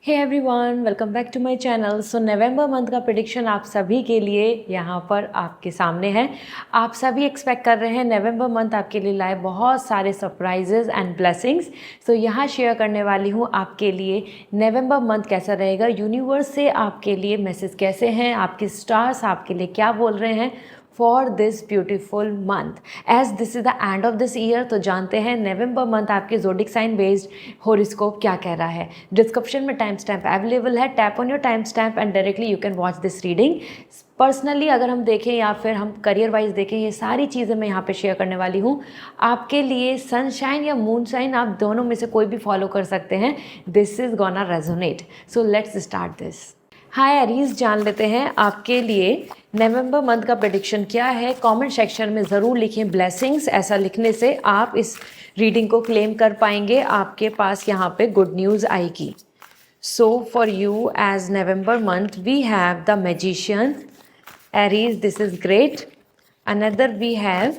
Hey everyone, welcome back to my channel. So November month का prediction आप सभी के लिए यहाँ पर आपके सामने है। आप सभी एक्सपेक्ट कर रहे हैं नवंबर मंथ आपके लिए लाए बहुत सारे सरप्राइजेज एंड ब्लेसिंग्स। सो यहाँ शेयर करने वाली हूँ आपके लिए नवंबर मंथ कैसा रहेगा, यूनिवर्स से आपके लिए मैसेज कैसे हैं, आपके स्टार्स आपके लिए क्या बोल रहे हैं for this beautiful month as this is the end of this year. तो जानते हैं नवंबर मंथ आपके ज़ोडिक साइन बेस्ड होरोस्कोप क्या कह रहा है। डिस्क्रिप्शन में टाइम स्टैम्प अवेलेबल है, tap on your time stamp and directly you can watch this reading. Personally अगर हम देखें या फिर हम करियर वाइज देखें, ये सारी चीज़ें मैं यहाँ पे शेयर करने वाली हूँ आपके लिए। सनशाइन या मून शाइन आप दोनों में से कोई भी फॉलो कर सकते हैं। This is gonna resonate, so let's start this. Hi Aries, जान लेते हैं आपके लिए नवंबर मंथ का प्रेडिक्शन क्या है। कमेंट सेक्शन में ज़रूर लिखें ब्लेसिंग्स, ऐसा लिखने से आप इस रीडिंग को क्लेम कर पाएंगे, आपके पास यहाँ पे गुड न्यूज़ आएगी। So for you as November month we have the magician Aries, this is great. Another we have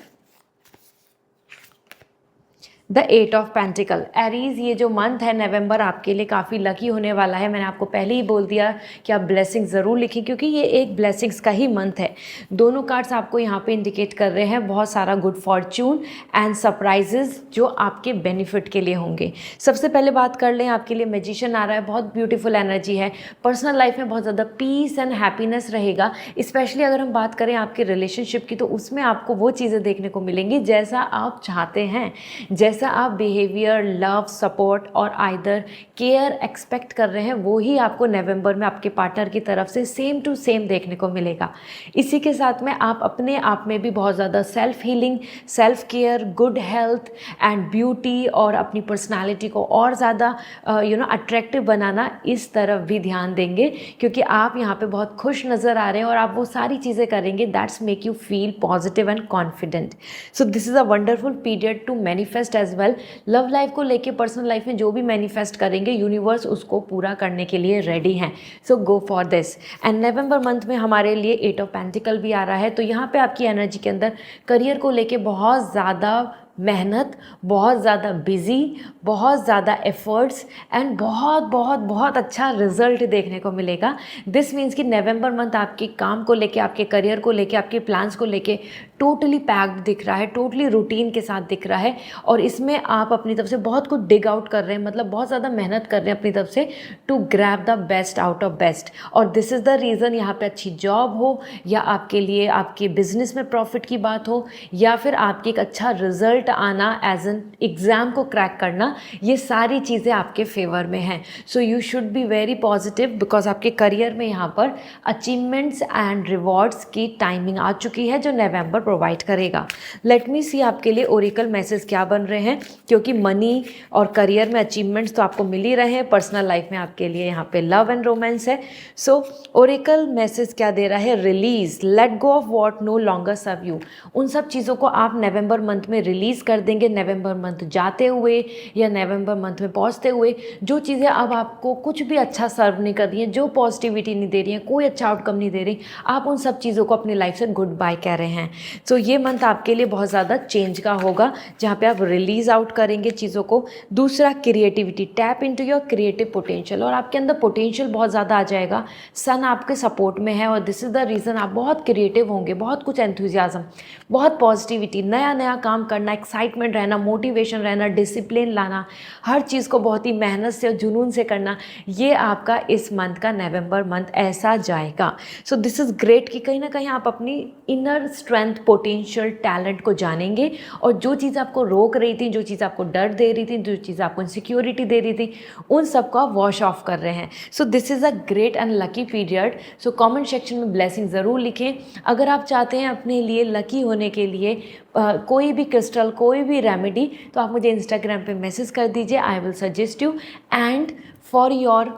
the 8 of pentacles. Aries, ये जो मंथ है नवंबर आपके लिए काफ़ी लकी होने वाला है। मैंने आपको पहले ही बोल दिया कि आप ब्लेसिंग ज़रूर लिखें क्योंकि ये एक ब्लेसिंग्स का ही मंथ है। दोनों कार्ड्स आपको यहाँ पे इंडिकेट कर रहे हैं बहुत सारा गुड फॉर्च्यून एंड सरप्राइजेज जो आपके बेनिफिट के लिए होंगे। सबसे पहले बात कर लें, आपके लिए मैजिशियन आ रहा है, बहुत ब्यूटीफुल एनर्जी है। पर्सनल लाइफ में बहुत ज़्यादा पीस एंड हैप्पीनेस रहेगा। स्पेशली अगर हम बात करें आपके रिलेशनशिप की, तो उसमें आपको वो चीज़ें देखने को मिलेंगी जैसा आप चाहते हैं, जैसा आप बिहेवियर, लव, सपोर्ट और आइदर केयर एक्सपेक्ट कर रहे हैं, वो ही आपको नवंबर में आपके पार्टनर की तरफ से सेम टू सेम देखने को मिलेगा। इसी के साथ में आप अपने आप में भी बहुत ज़्यादा self healing, self care, good health and beauty और अपनी पर्सनालिटी को और ज़्यादा अट्रैक्टिव बनाना, इस तरफ भी ध्यान देंगे क्योंकि आप यहाँ पे बहुत खुश नज़र आ रहे हैं और आप वो सारी चीज़ें करेंगे that's make you feel positive and confident. So this is a wonderful period to manifest as well. Love life को लेके, पर्सनल लाइफ में जो भी मैनिफेस्ट करेंगे यूनिवर्स उसको पूरा करने के लिए रेडी हैं। So go for this. And November month में हमारे लिए 8 ऑफ पेंटिकल भी आ रहा है, तो यहाँ पे आपकी एनर्जी के अंदर करियर को लेके बहुत ज़्यादा मेहनत, बहुत ज़्यादा बिजी, बहुत ज़्यादा एफर्ट्स एंड बहुत बहुत बहुत अच्छा रिजल्ट देखने को मिलेगा। दिस मीन्स कि नवंबर मंथ आपके काम को लेके, आपके करियर को लेके, आपके प्लान्स को लेके टोटली पैक्ड दिख रहा है, टोटली रूटीन के साथ दिख रहा है और इसमें आप अपनी तरफ से बहुत कुछ डिग आउट कर रहे हैं, मतलब बहुत ज़्यादा मेहनत कर रहे हैं अपनी तरफ से to grab the best out of best. और दिस इज़ द रीज़न, यहाँ पे अच्छी जॉब हो या आपके लिए आपके बिजनेस में प्रॉफिट की बात हो या फिर आपकी एक अच्छा रिजल्ट आना, एज एन एग्ज़ाम को क्रैक करना, ये सारी चीज़ें आपके फेवर में हैं। So you should be very positive because आपके करियर में यहाँ पर अचीवमेंट्स एंड रिवॉर्ड्स की टाइमिंग आ चुकी है जो नवंबर प्रोवाइड करेगा। लेट मी सी आपके लिए ओरेकल मैसेज क्या बन रहे हैं, क्योंकि मनी और करियर में अचीवमेंट्स तो आपको मिल ही रहे हैं, पर्सनल लाइफ में आपके लिए यहाँ पे लव एंड रोमांस है। सो ओरेकल मैसेज क्या दे रहा है, release, let go of what no longer serve you. उन सब चीज़ों को आप नवंबर मंथ में रिलीज कर देंगे। नवंबर मंथ जाते हुए या नवंबर मंथ में पहुंचते हुए जो चीज़ें अब आपको कुछ भी अच्छा सर्व नहीं कर रही हैं, जो पॉजिटिविटी नहीं दे रही हैं, कोई अच्छा आउटकम नहीं दे रही, आप उन सब चीज़ों को अपनी लाइफ से गुड बाय कह रहे हैं। सो ये मंथ आपके लिए बहुत ज़्यादा चेंज का होगा जहाँ पे आप रिलीज आउट करेंगे चीज़ों को। दूसरा, creativity, tap into your creative potential, और आपके अंदर पोटेंशियल बहुत ज़्यादा आ जाएगा। सन आपके सपोर्ट में है और दिस इज़ द रीज़न आप बहुत क्रिएटिव होंगे, बहुत कुछ एंथुजियाज्म, बहुत पॉजिटिविटी, नया नया काम करना, एक्साइटमेंट रहना, मोटिवेशन रहना, डिसिप्लिन लाना, हर चीज़ को बहुत ही मेहनत से और जुनून से करना, ये आपका इस मंथ का नवंबर मंथ ऐसा जाएगा। सो दिस इज़ ग्रेट कि कहीं ना कहीं आप अपनी इनर स्ट्रेंथ, पोटेंशियल, टैलेंट को जानेंगे और जो चीज़ आपको रोक रही थी, जो चीज़ आपको डर दे रही थी, जो चीज़ आपको इनसिक्योरिटी दे रही थी, उन सबको आप वॉश ऑफ कर रहे हैं। So this is a great and lucky period. So comment section में ब्लेसिंग ज़रूर लिखें। अगर आप चाहते हैं अपने लिए लकी होने के लिए कोई भी क्रिस्टल, कोई भी रेमेडी, तो आप मुझे इंस्टाग्राम पे मैसेज कर दीजिए, I will suggest you. And for your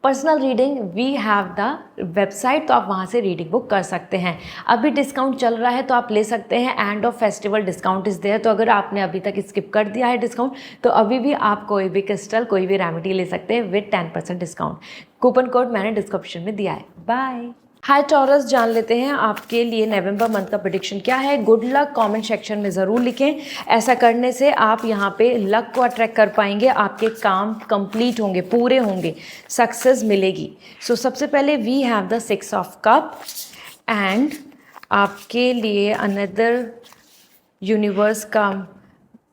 personal reading we have the website, तो आप वहाँ से रीडिंग बुक कर सकते हैं। अभी डिस्काउंट चल रहा है तो आप ले सकते हैं, end of festival discount is there. तो अगर आपने अभी तक स्किप कर दिया है डिस्काउंट, तो अभी भी आप कोई भी क्रिस्टल, कोई भी रेमेडी ले सकते हैं विद 10% डिस्काउंट। कूपन कोड मैंने डिस्क्रिप्शन में दिया है। बाय। हाय टॉरस, जान लेते हैं आपके लिए नवंबर मंथ का प्रेडिक्शन क्या है। गुड लक, कमेंट सेक्शन में ज़रूर लिखें। ऐसा करने से आप यहाँ पे लक को अट्रैक्ट कर पाएंगे, आपके काम कंप्लीट होंगे, पूरे होंगे, सक्सेस मिलेगी। सो सबसे पहले we have the 6 of cup and आपके लिए अनदर यूनिवर्स का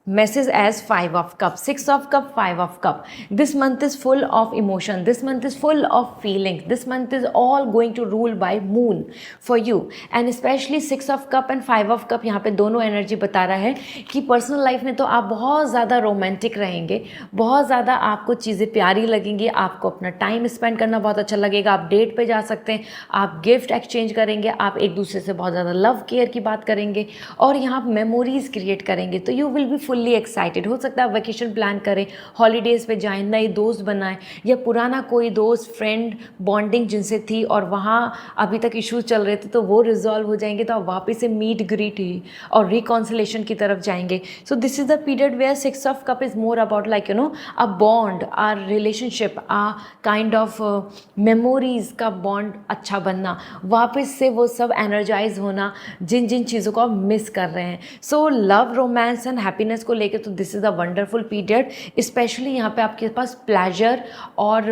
message as 5 of cup, 6 of cup, 5 of cup. This month is full of emotion, this month is full of feelings, this month is all going to rule by moon for you and especially 6 of cup and 5 of cup यहाँ पे दोनों energy बता रहा है कि personal life में तो आप बहुत ज़्यादा रोमांटिक रहेंगे, बहुत ज़्यादा आपको चीज़ें प्यारी लगेंगी, आपको अपना टाइम स्पेंड करना बहुत अच्छा लगेगा, आप डेट पे जा सकते हैं, आप गिफ्ट एक्सचेंज करेंगे, आप एक दूसरे से बहुत ज़्यादा लव केयर की बात करेंगे और यहाँ आप मेमोरीज क्रिएट करेंगे। तो you will be fully excited. हो सकता है आप वेकेशन प्लान करें, हॉलीडेज़ पे जाएं, नए दोस्त बनाएं या पुराना कोई दोस्त फ्रेंड बॉन्डिंग जिनसे थी और वहाँ अभी तक इश्यूज चल रहे थे तो वो रिजॉल्व हो जाएंगे, तो आप वापस से मीट ग्रीट और रिकॉन्सिलेशन की तरफ जाएंगे। So this is the period where 6 of cup is more about like a bond, or relationship, kind of memories का बॉन्ड अच्छा बनना, वापस से वो सब एनर्जाइज होना जिन जिन चीज़ों को आप मिस कर रहे हैं। So love, romance and happiness को लेके तो this is a wonderful period. Specially यहाँ पे आपके पास प्लेजर और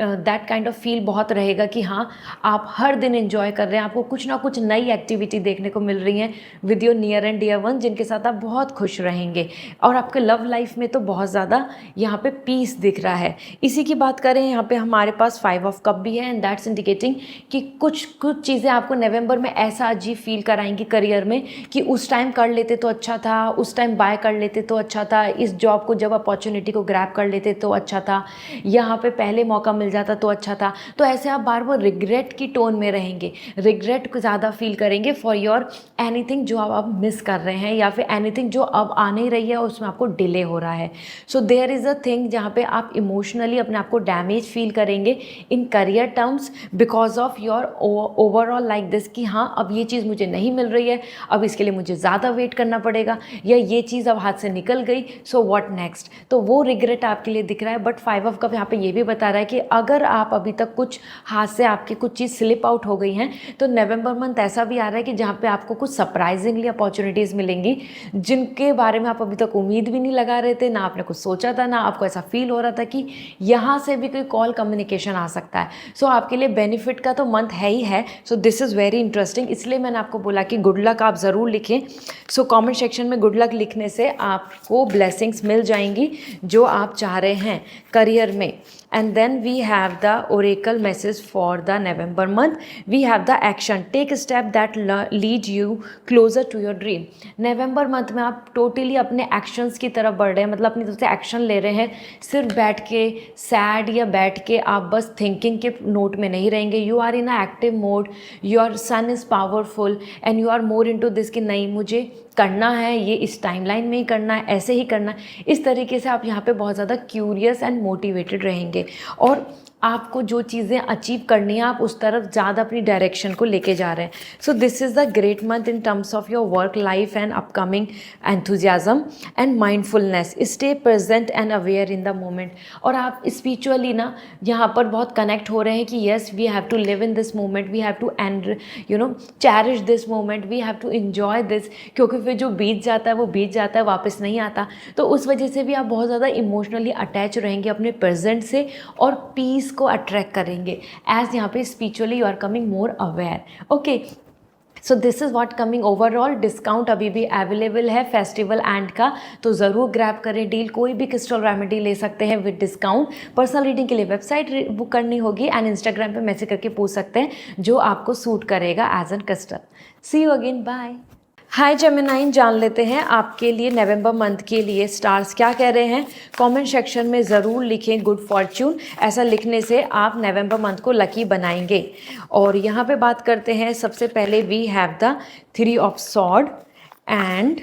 दैट काइंड ऑफ फील बहुत रहेगा कि हाँ आप हर दिन एंजॉय कर रहे हैं, आपको कुछ ना कुछ नई एक्टिविटी देखने को मिल रही है with your near and dear one जिनके साथ आप बहुत खुश रहेंगे और आपके लव लाइफ में तो बहुत ज़्यादा यहाँ पे पीस दिख रहा है। इसी की बात करें, यहाँ पे हमारे पास 5 ऑफ कप भी है एंड दैट्स इंडिकेटिंग कि कुछ चीज़ें आपको नवंबर में ऐसा अजीब फील कराएंगी करियर में कि उस टाइम कर लेते तो अच्छा था, उस टाइम बाय कर लेते तो अच्छा था, इस जॉब को जब अपॉर्चुनिटी को ग्रैब कर लेते तो अच्छा था, यहाँ पे पहले मौका मिल जाता तो अच्छा था। तो ऐसे आप बार बार रिग्रेट की टोन में रहेंगे, रिग्रेट को ज़्यादा फील करेंगे फॉर योर एनीथिंग जो आप मिस कर रहे हैं या फिर एनीथिंग जो अब आ नहीं रही है उसमें आपको डिले हो रहा है। So there is a thing जहाँ पे आप इमोशनली अपने आप को डैमेज फील करेंगे in career terms because of your overall like this कि हाँ अब ये चीज़ मुझे नहीं मिल रही है, अब इसके लिए मुझे ज़्यादा वेट करना पड़ेगा या ये चीज़ अब हाथ से निकल गई, सो व्हाट नेक्स्ट। तो वो रिग्रेट आपके लिए दिख रहा है। बट 5 ऑफ कप यहाँ पे ये भी बता रहा है कि अगर आप अभी तक कुछ हाथ से आपकी कुछ चीज़ स्लिप आउट हो गई हैं तो नवंबर मंथ ऐसा भी आ रहा है कि जहाँ पे आपको कुछ सरप्राइजिंगली अपॉर्चुनिटीज़ मिलेंगी जिनके बारे में आप अभी तक उम्मीद भी नहीं लगा रहे थे, ना आपने कुछ सोचा था, ना आपको ऐसा फील हो रहा था कि यहाँ से भी कोई कॉल कम्युनिकेशन आ सकता है। सो आपके लिए बेनिफिट का तो मंथ है ही है। सो दिस इज़ वेरी इंटरेस्टिंग, इसलिए मैंने आपको बोला कि गुड लक आप ज़रूर लिखें। सो कमेंट सेक्शन में गुड लक लिखने से आपको ब्लेसिंग्स मिल जाएंगी जो आप चाह रहे हैं करियर में। And then we have the oracle message for the November month. We have the action. Take a step that lead you closer to your dream. November month में आप टोटली अपने एक्शंस की तरफ बढ़ रहे हैं, मतलब अपनी तरफ से एक्शन ले रहे हैं। सिर्फ बैठ के सैड या बैठ के आप बस थिंकिंग के नोट में नहीं रहेंगे। You are in a active mode, your sun is powerful and you are more into this कि नहीं मुझे करना है, ये इस टाइमलाइन में ही करना है, ऐसे ही करना है। इस तरीके से आप यहाँ पे बहुत ज़्यादा क्यूरियस एंड मोटिवेटेड रहेंगे और आपको जो चीज़ें अचीव करनी है आप उस तरफ ज़्यादा अपनी डायरेक्शन को लेके जा रहे हैं। So this is the great month in terms of your work life and upcoming enthusiasm and mindfulness. Stay present and aware in the moment. और आप स्पिरिचुअली ना यहाँ पर बहुत कनेक्ट हो रहे हैं कि yes we have to live in this moment, we have to and cherish this moment, we have to enjoy this, क्योंकि फिर जो बीत जाता है वो बीत जाता है, वापस नहीं आता। तो उस वजह से भी आप बहुत ज़्यादा इमोशनली अटैच रहेंगे अपने प्रेजेंट से और पीस को अट्रैक्ट करेंगे एज यहाँ पे spiritually you are coming more aware. Okay, so this is what coming overall. Discount अभी भी अवेलेबल है फेस्टिवल एंड का, तो ज़रूर ग्रैब करें डील। कोई भी क्रिस्टल रेमेडी ले सकते हैं विद डिस्काउंट। पर्सनल रीडिंग के लिए वेबसाइट बुक करनी होगी एंड इंस्टाग्राम पे मैसेज करके पूछ सकते हैं जो आपको सूट करेगा as an crystal. See you again, bye. Hi Geminian, जान लेते हैं आपके लिए नवंबर मंथ के लिए स्टार्स क्या कह रहे हैं। कमेंट सेक्शन में ज़रूर लिखें गुड फॉर्च्यून, ऐसा लिखने से आप नवंबर मंथ को लकी बनाएंगे। और यहाँ पे बात करते हैं, सबसे पहले we have the 3 of sword and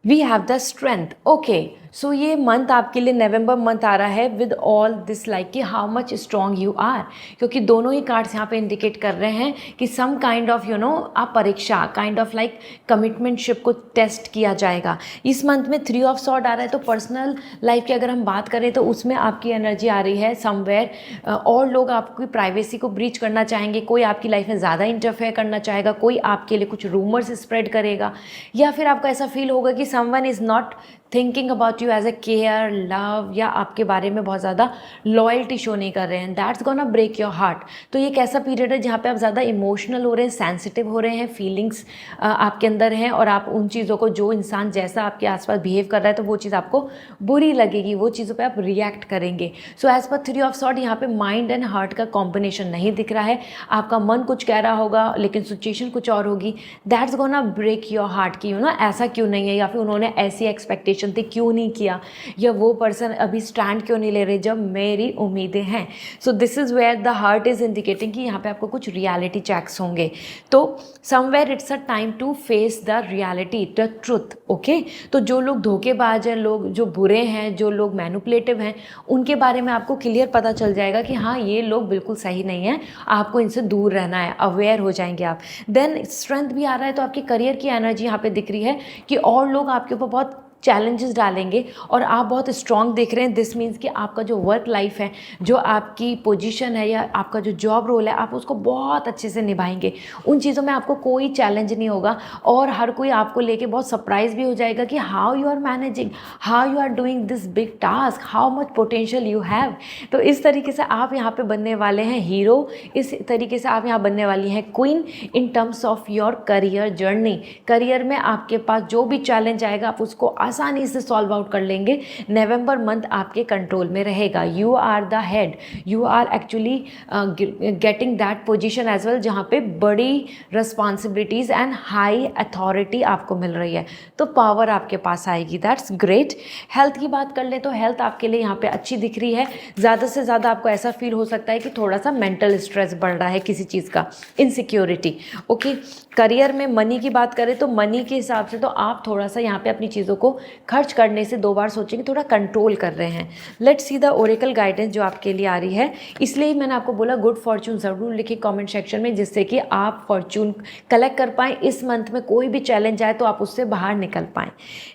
we have the strength. Okay, so ये मंथ आपके लिए नवंबर मंथ आ रहा है विद ऑल दिस लाइक कि how much strong you are, क्योंकि दोनों ही कार्ड्स यहाँ पे इंडिकेट कर रहे हैं कि सम काइंड ऑफ आप परीक्षा काइंड ऑफ लाइक कमिटमेंटशिप को टेस्ट किया जाएगा। इस मंथ में 3 ऑफ सॉर्ड आ रहा है, तो पर्सनल लाइफ की अगर हम बात करें तो उसमें आपकी एनर्जी आ रही है समवेयर और लोग आपकी प्राइवेसी को ब्रीच करना चाहेंगे, कोई आपकी लाइफ में ज़्यादा इंटरफेयर करना चाहेगा, कोई आपके लिए कुछ रूमर्स स्प्रेड करेगा, या फिर आपको ऐसा फील होगा कि someone is not thinking about you as a care love, या आपके बारे में बहुत ज़्यादा लॉयल्टी शो नहीं कर रहे हैं। That's gonna break your heart. तो ये एक ऐसा पीरियड है जहाँ पे आप ज़्यादा इमोशनल हो रहे हैं, सेंसिटिव हो रहे हैं, फीलिंग्स आपके अंदर हैं, और आप उन चीज़ों को, जो इंसान जैसा आपके आसपास बिहेव कर रहा है तो वो चीज़ आपको बुरी लगेगी, वो चीज़ों पर आप रिएक्ट करेंगे। So as per 3 of sword यहाँ पे माइंड एंड हार्ट का कॉम्बिनेशन नहीं दिख रहा है। आपका मन कुछ कह रहा होगा लेकिन सिचुएशन कुछ और होगी। That's gonna break your heart कि ऐसा क्यों नहीं है, या फिर उन्होंने ऐसी एक्सपेक्टेशन थी क्यों नहीं किया, या वो पर्सन अभी स्टैंड क्यों नहीं ले रहे जब मेरी उम्मीदें हैं। So this is where the heart is indicating कि यहाँ पे आपको कुछ रियलिटी चेक्स होंगे। तो somewhere it's a time to face the reality, the truth. Okay, तो जो लोग धोखेबाज हैं, लोग जो बुरे हैं, जो लोग मैनिपुलेटिव हैं, उनके बारे में आपको क्लियर पता चल जाएगा कि हाँ ये लोग बिल्कुल सही नहीं है, आपको इनसे दूर रहना है, अवेयर हो जाएंगे आप। देन स्ट्रेंथ भी आ रहा है, तो आपकी करियर की एनर्जी यहाँ पे दिख रही है कि और लोग आपके ऊपर बहुत चैलेंजेस डालेंगे और आप बहुत स्ट्रॉन्ग दिख रहे हैं। दिस मीन्स कि आपका जो वर्क लाइफ है, जो आपकी पोजीशन है, या आपका जो जॉब रोल है, आप उसको बहुत अच्छे से निभाएंगे। उन चीज़ों में आपको कोई चैलेंज नहीं होगा, और हर कोई आपको लेके बहुत सरप्राइज भी हो जाएगा कि how you are managing, how you are doing this big task, how much potential you have. तो इस तरीके से आप यहाँ पे बनने वाले हैं हीरो, इस तरीके से आप यहाँ बनने वाली हैं queen in terms of your career journey. Career में आपके पास जो भी चैलेंज आएगा आप उसको आसानी से सॉल्व आउट कर लेंगे। नवंबर मंथ आपके कंट्रोल में रहेगा। You are the head, you are actually getting that position as well, जहाँ पे बड़ी रिस्पॉन्सिबिलिटीज़ एंड हाई अथॉरिटी आपको मिल रही है, तो पावर आपके पास आएगी। That's great. हेल्थ की बात कर ले तो हेल्थ आपके लिए यहाँ पे अच्छी दिख रही है। ज़्यादा से ज़्यादा आपको ऐसा फील हो सकता है कि थोड़ा सा मेंटल स्ट्रेस बढ़ रहा है किसी चीज़ का, इनसिक्योरिटी। ओके, करियर में मनी की बात करें तो मनी के हिसाब से तो आप थोड़ा सा यहाँ पे अपनी चीज़ों को खर्च करने से 2 बार सोचेंगे, थोड़ा कंट्रोल कर रहे हैं। Let's see the Oracle guidance जो आपके लिए आ रही है। इसलिए मैंने आपको बोला गुड फॉर्चून ज़रूर लिखिए कमेंट सेक्शन में, जिससे कि आप फॉर्चून कलेक्ट कर पाएँ। इस मंथ में कोई भी चैलेंज आए तो आप उससे बाहर निकल पाएँ।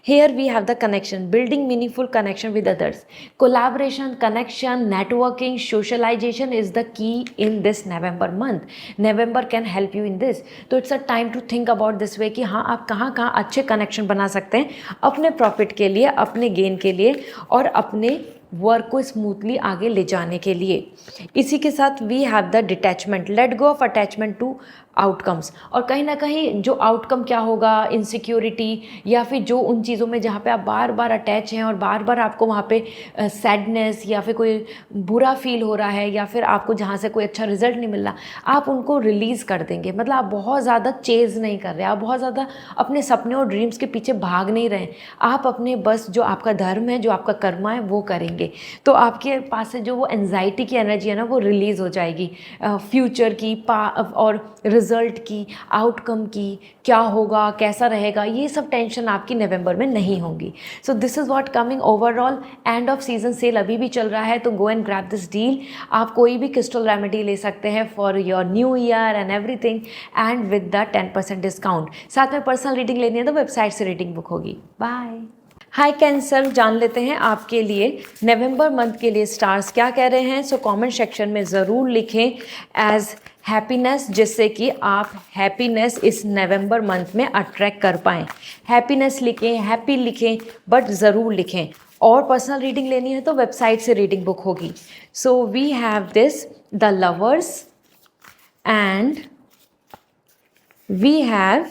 Here we have the connection, building meaningful connection with others, collaboration, connection, networking, socialisation is the key in this November month. November can help you in this. तो it's a time to think about this way कि हाँ आप कहाँ कहाँ अच्छे connection बना सकते हैं अपने प्रॉफिट के लिए, अपने गेन के लिए, और अपने वर्क को स्मूथली आगे ले जाने के लिए। इसी के साथ we have the detachment, let go of attachment to outcomes. और कहीं ना कहीं जो आउटकम क्या होगा, इनसिक्योरिटी, या फिर जो उन चीज़ों में जहाँ पे आप बार बार अटैच हैं और बार बार आपको वहाँ पे सैडनेस या फिर कोई बुरा फील हो रहा है, या फिर आपको जहाँ से कोई अच्छा रिजल्ट नहीं मिल रहा, आप उनको रिलीज़ कर देंगे। मतलब आप बहुत ज़्यादा चेज़ नहीं कर रहे, आप बहुत ज़्यादा अपने सपने और ड्रीम्स के पीछे भाग नहीं रहे, आप अपने बस जो आपका धर्म है, जो आपका कर्मा है वो करेंगे। तो आपके पास से जो वो एंजाइटी की एनर्जी है ना, वो रिलीज़ हो जाएगी फ्यूचर की और रिजल्ट की, आउटकम की, क्या होगा, कैसा रहेगा, ये सब टेंशन आपकी नवंबर में नहीं होगी। सो this is what coming overall. End of season cell अभी भी चल रहा है, तो go and grab this deal. आप कोई भी क्रिस्टल रेमेडी ले सकते हैं for your new year and everything, and with the 10% discount. साथ में पर्सनल रीडिंग लेनी है तो वेबसाइट से रीडिंग बुक होगी। बाय। हाय कैंसर, जान लेते हैं आपके लिए नवंबर मंथ के लिए स्टार्स क्या कह रहे हैं। सो कमेंट सेक्शन में ज़रूर लिखें एज हैप्पीनेस, जिससे कि आप हैप्पीनेस इस नवंबर मंथ में अट्रैक्ट कर पाएँ। हैप्पीनेस लिखें, हैप्पी लिखें, बट ज़रूर लिखें। और पर्सनल रीडिंग लेनी है तो वेबसाइट से रीडिंग बुक होगी। So we have this the lovers and we have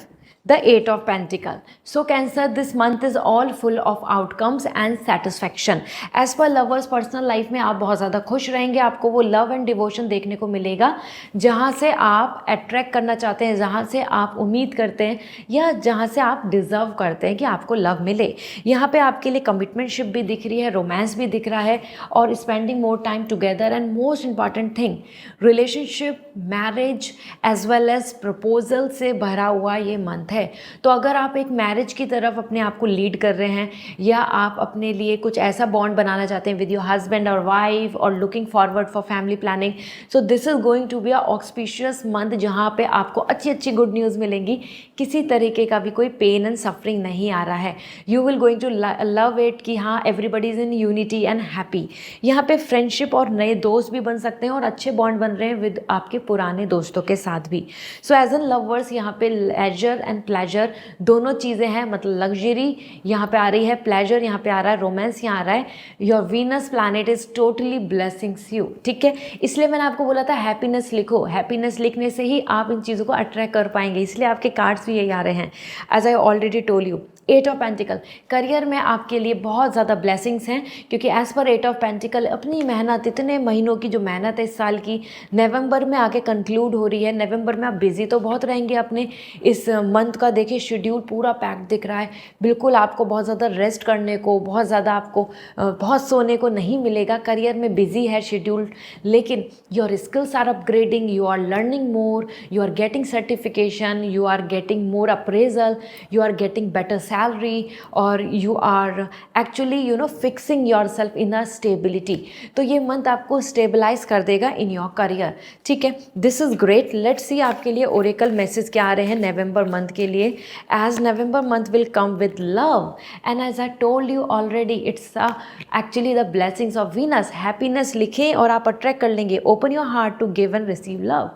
the 8 of Pentacle. So Cancer, this month is all full of outcomes and satisfaction. As per lovers, personal life में आप बहुत ज़्यादा खुश रहेंगे। आपको वो लव एंड डिवोशन देखने को मिलेगा जहाँ से आप अट्रैक्ट करना चाहते हैं, जहाँ से आप उम्मीद करते हैं, या जहाँ से आप डिज़र्व करते हैं कि आपको लव मिले। यहाँ पे आपके लिए कमिटमेंटशिप भी दिख रही है, रोमांस भी दिख रहा है, और spending more time together. And most important thing, relationship, marriage as well as proposal से भरा हुआ ये मंथ है। तो अगर आप एक मैरिज की तरफ अपने आप को लीड कर रहे हैं या आप अपने लिए कुछ ऐसा बॉन्ड बनाना चाहते हैं विद योर हस्बैंड और वाइफ और looking forward for family planning, so this is going to be a auspicious month जहाँ पे आपको अच्छी अच्छी गुड न्यूज़ मिलेंगी। किसी तरीके का भी कोई पेन एंड सफरिंग नहीं आ रहा है। You will going to love it कि हाँ everybody is in unity and happy. यहाँ पे फ्रेंडशिप और नए दोस्त भी बन सकते हैं और अच्छे बॉन्ड बन रहे हैं विद आपके पुराने दोस्तों के साथ भी। सो एज एन लवर्स यहाँ पे लेजर एंड प्लेजर दोनों चीज़ें हैं, मतलब लग्जरी यहाँ पे आ रही है, प्लेजर यहाँ पे आ रहा है, रोमांस यहाँ आ रहा है। Your Venus planet is totally blessings you, ठीक है। इसलिए मैंने आपको बोला था हैप्पीनेस लिखो, हैप्पीनेस लिखने से ही आप इन चीज़ों को अट्रैक्ट कर पाएंगे, इसलिए आपके कार्ड्स भी यही आ रहे हैं। As I already told you, 8 of pentacle, career में आपके लिए बहुत ज़्यादा ब्लेसिंग्स हैं, क्योंकि एज़ पर 8 ऑफ पेंटिकल अपनी मेहनत, इतने महीनों की जो मेहनत है इस साल की, नवंबर में आके कंक्लूड हो रही है। नवंबर में आप बिज़ी तो बहुत रहेंगे अपने इस मंथ का, देखिए शेड्यूल पूरा पैक दिख रहा है। बिल्कुल आपको बहुत ज़्यादा रेस्ट करने को, बहुत ज़्यादा आपको बहुत सोने को नहीं मिलेगा। करियर में बिज़ी है शेड्यूल, लेकिन your skills are upgrading, you are learning more, you are getting certification, you are getting more appraisal, you are getting better salary, or you are actually fixing yourself in a stability। तो ये month आपको stabilise कर देगा in your career, ठीक है। This is great. Let's see आपके लिए Oracle message क्या आ रहे हैं नवंबर मंथ के लिए। As November month will come with love and as I told you already, it's actually the blessings of Venus. Happiness लिखें और आप अट्रैक्ट कर लेंगे। Open your heart to give and receive love.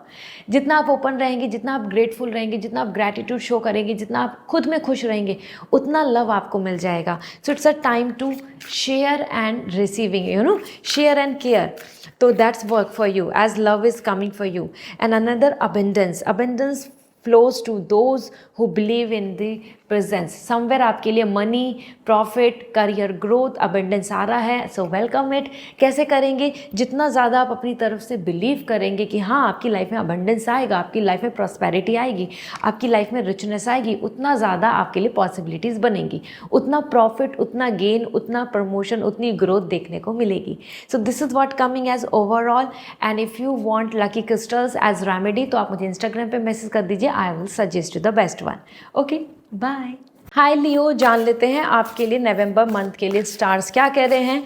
जितना आप open रहेंगे, जितना आप ग्रेटफुल रहेंगे, जितना आप ग्रैटिट्यूड शो करेंगे, जितना आप खुद में खुश रहेंगे, उतना लव आपको मिल जाएगा। So it's a time to share and receiving, share and care. तो that's work for you as love is coming for you. And another abundance flows to those who believe in the presence. Somewhere आपके लिए money, profit, career growth, abundance आ रहा है। So welcome it. कैसे करेंगे? जितना ज़्यादा आप अपनी तरफ से बिलीव करेंगे कि हाँ आपकी लाइफ में अबेंडेंस आएगा, आपकी लाइफ में प्रॉस्पेरिटी आएगी, आपकी लाइफ में रिचनेस आएगी, उतना ज़्यादा आपके लिए पॉसिबिलिटीज़ बनेंगी, उतना प्रॉफिट, उतना गेन, उतना प्रमोशन, उतनी ग्रोथ देखने को मिलेगी। So this is what coming as overall. And if you want lucky crystals as remedy तो आप मुझे इंस्टाग्राम पे मैसेज कर दीजिए, I will suggest you the best one. Okay, bye. Hi Leo, जान लेते हैं आपके लिए नवंबर मंथ के लिए स्टार्स क्या कह रहे हैं।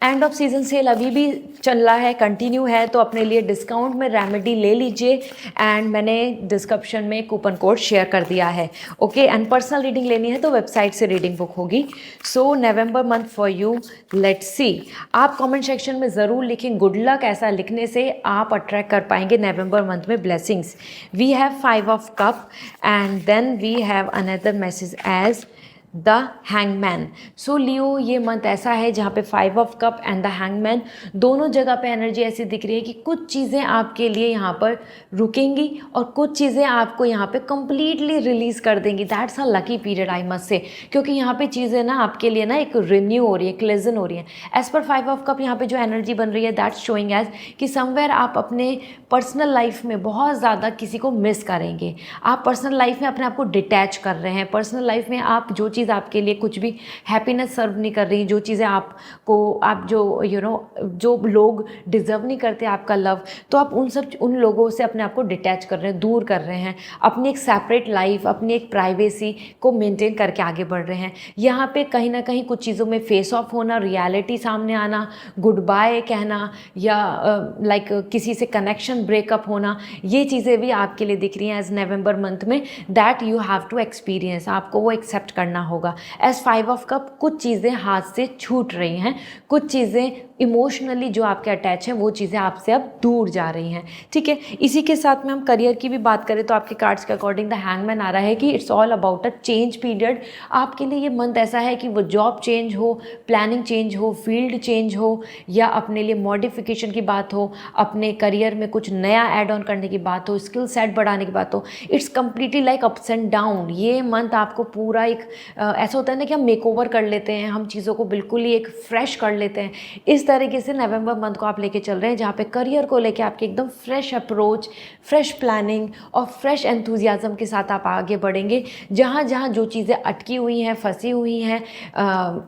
एंड ऑफ सीजन सेल अभी भी चल रहा है, कंटिन्यू है, तो अपने लिए डिस्काउंट में रेमेडी ले लीजिए। एंड मैंने डिस्क्रिप्शन में कूपन कोड शेयर कर दिया है। ओके, एंड पर्सनल रीडिंग लेनी है तो वेबसाइट से रीडिंग बुक होगी। So November month for you, let's see. आप कमेंट सेक्शन में ज़रूर लिखें गुड लक, ऐसा लिखने से आप अट्रैक्ट कर पाएंगे नवंबर मंथ में blessings. We have 5 of cup and then we have another message as the hangman. So Leo, ये मंथ ऐसा है जहाँ पे 5 of cup and the hangman दोनों जगह पे एनर्जी ऐसी दिख रही है कि कुछ चीज़ें आपके लिए यहाँ पर रुकेंगी और कुछ चीज़ें आपको यहाँ पे कम्प्लीटली रिलीज़ कर देंगी। That's a lucky period I must से, क्योंकि यहाँ पे चीज़ें ना आपके लिए ना एक रिन्यू हो रही है, क्लेजन हो रही है। एज़ पर 5 ऑफ कप यहाँ पे जो एनर्जी बन रही है दैट्स शोइंग एज कि समवेयर आप अपने पर्सनल लाइफ में बहुत ज़्यादा किसी को मिस करेंगे। आप पर्सनल लाइफ में अपने आप को डिटैच कर रहे हैं। पर्सनल लाइफ में आप जो चीज़ आपके लिए कुछ भी हैप्पीनेस सर्व नहीं कर रही, जो चीज़ें आपको आप जो जो लोग डिज़र्व नहीं करते आपका लव, तो आप उन लोगों से अपने आप को डिटैच कर रहे हैं, दूर कर रहे हैं। अपनी एक सेपरेट लाइफ, अपनी एक प्राइवेसी को मेंटेन करके आगे बढ़ रहे हैं। यहाँ पे कहीं ना कहीं कुछ चीज़ों में फेस ऑफ होना, रियलिटी सामने आना, गुड बाय कहना या लाइक किसी से कनेक्शन ब्रेकअप होना, ये चीज़ें भी आपके लिए दिख रही हैं एज नवंबर मंथ में। That you have to experience, आपको वो एक्सेप्ट करना होगा। एज 5 ऑफ कप कुछ चीज़ें हाथ से छूट रही हैं, कुछ चीज़ें इमोशनली जो आपके अटैच हैं वो चीज़ें आपसे अब दूर जा रही हैं, ठीक है। इसी के साथ में हम करियर की भी बात करें तो आपके कार्ड्स के अकॉर्डिंग द हैंगमैन आ रहा है कि it's all about a change period. आपके लिए ये मंथ ऐसा है कि वो जॉब चेंज हो, प्लानिंग चेंज हो, फील्ड चेंज हो, या अपने लिए मॉडिफिकेशन की बात हो, अपने करियर में कुछ नया ऐड ऑन करने की बात हो, स्किल सेट बढ़ाने की बात हो। It's completely like ups and down. ये मंथ आपको पूरा एक ऐसा होता है ना कि हम मेकओवर कर लेते हैं, हम चीज़ों को बिल्कुल ही एक फ्रेश कर लेते हैं। इस तरीके से नवंबर मंथ को आप लेके चल रहे हैं, जहाँ पे करियर को लेके आपकी एकदम फ्रेश अप्रोच, फ्रेश प्लानिंग और फ्रेश एंथुजियाज़म के साथ आप आगे बढ़ेंगे। जहाँ जहाँ जो चीज़ें अटकी हुई हैं, फंसी हुई हैं,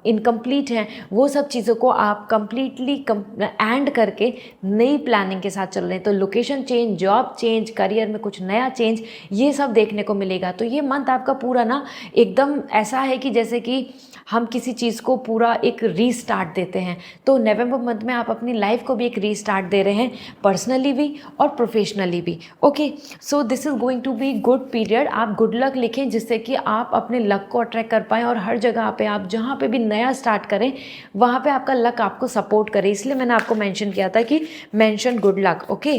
इनकम्प्लीट हैं, वो सब चीज़ों को आप कंप्लीटली एंड करके नई प्लानिंग के साथ चल रहे हैं। तो location change, job change, career में कुछ नया चेंज, ये सब देखने को मिलेगा। तो ये मंथ आपका पूरा ना एकदम ऐसा है कि जैसे कि हम किसी चीज़ को पूरा एक रीस्टार्ट देते हैं। तो नवंबर मंथ में आप अपनी लाइफ को भी एक रीस्टार्ट दे रहे हैं, पर्सनली भी और प्रोफेशनली भी। Okay, so this is going to be good period. आप गुड लक लिखें, जिससे कि आप अपने लक को अट्रैक्ट कर पाएँ और हर जगह पे आप जहाँ पे भी नया स्टार्ट करें, वहाँ पे आपका लक आपको सपोर्ट करे। इसलिए मैंने आपको मेंशन किया था कि mention good luck. Okay,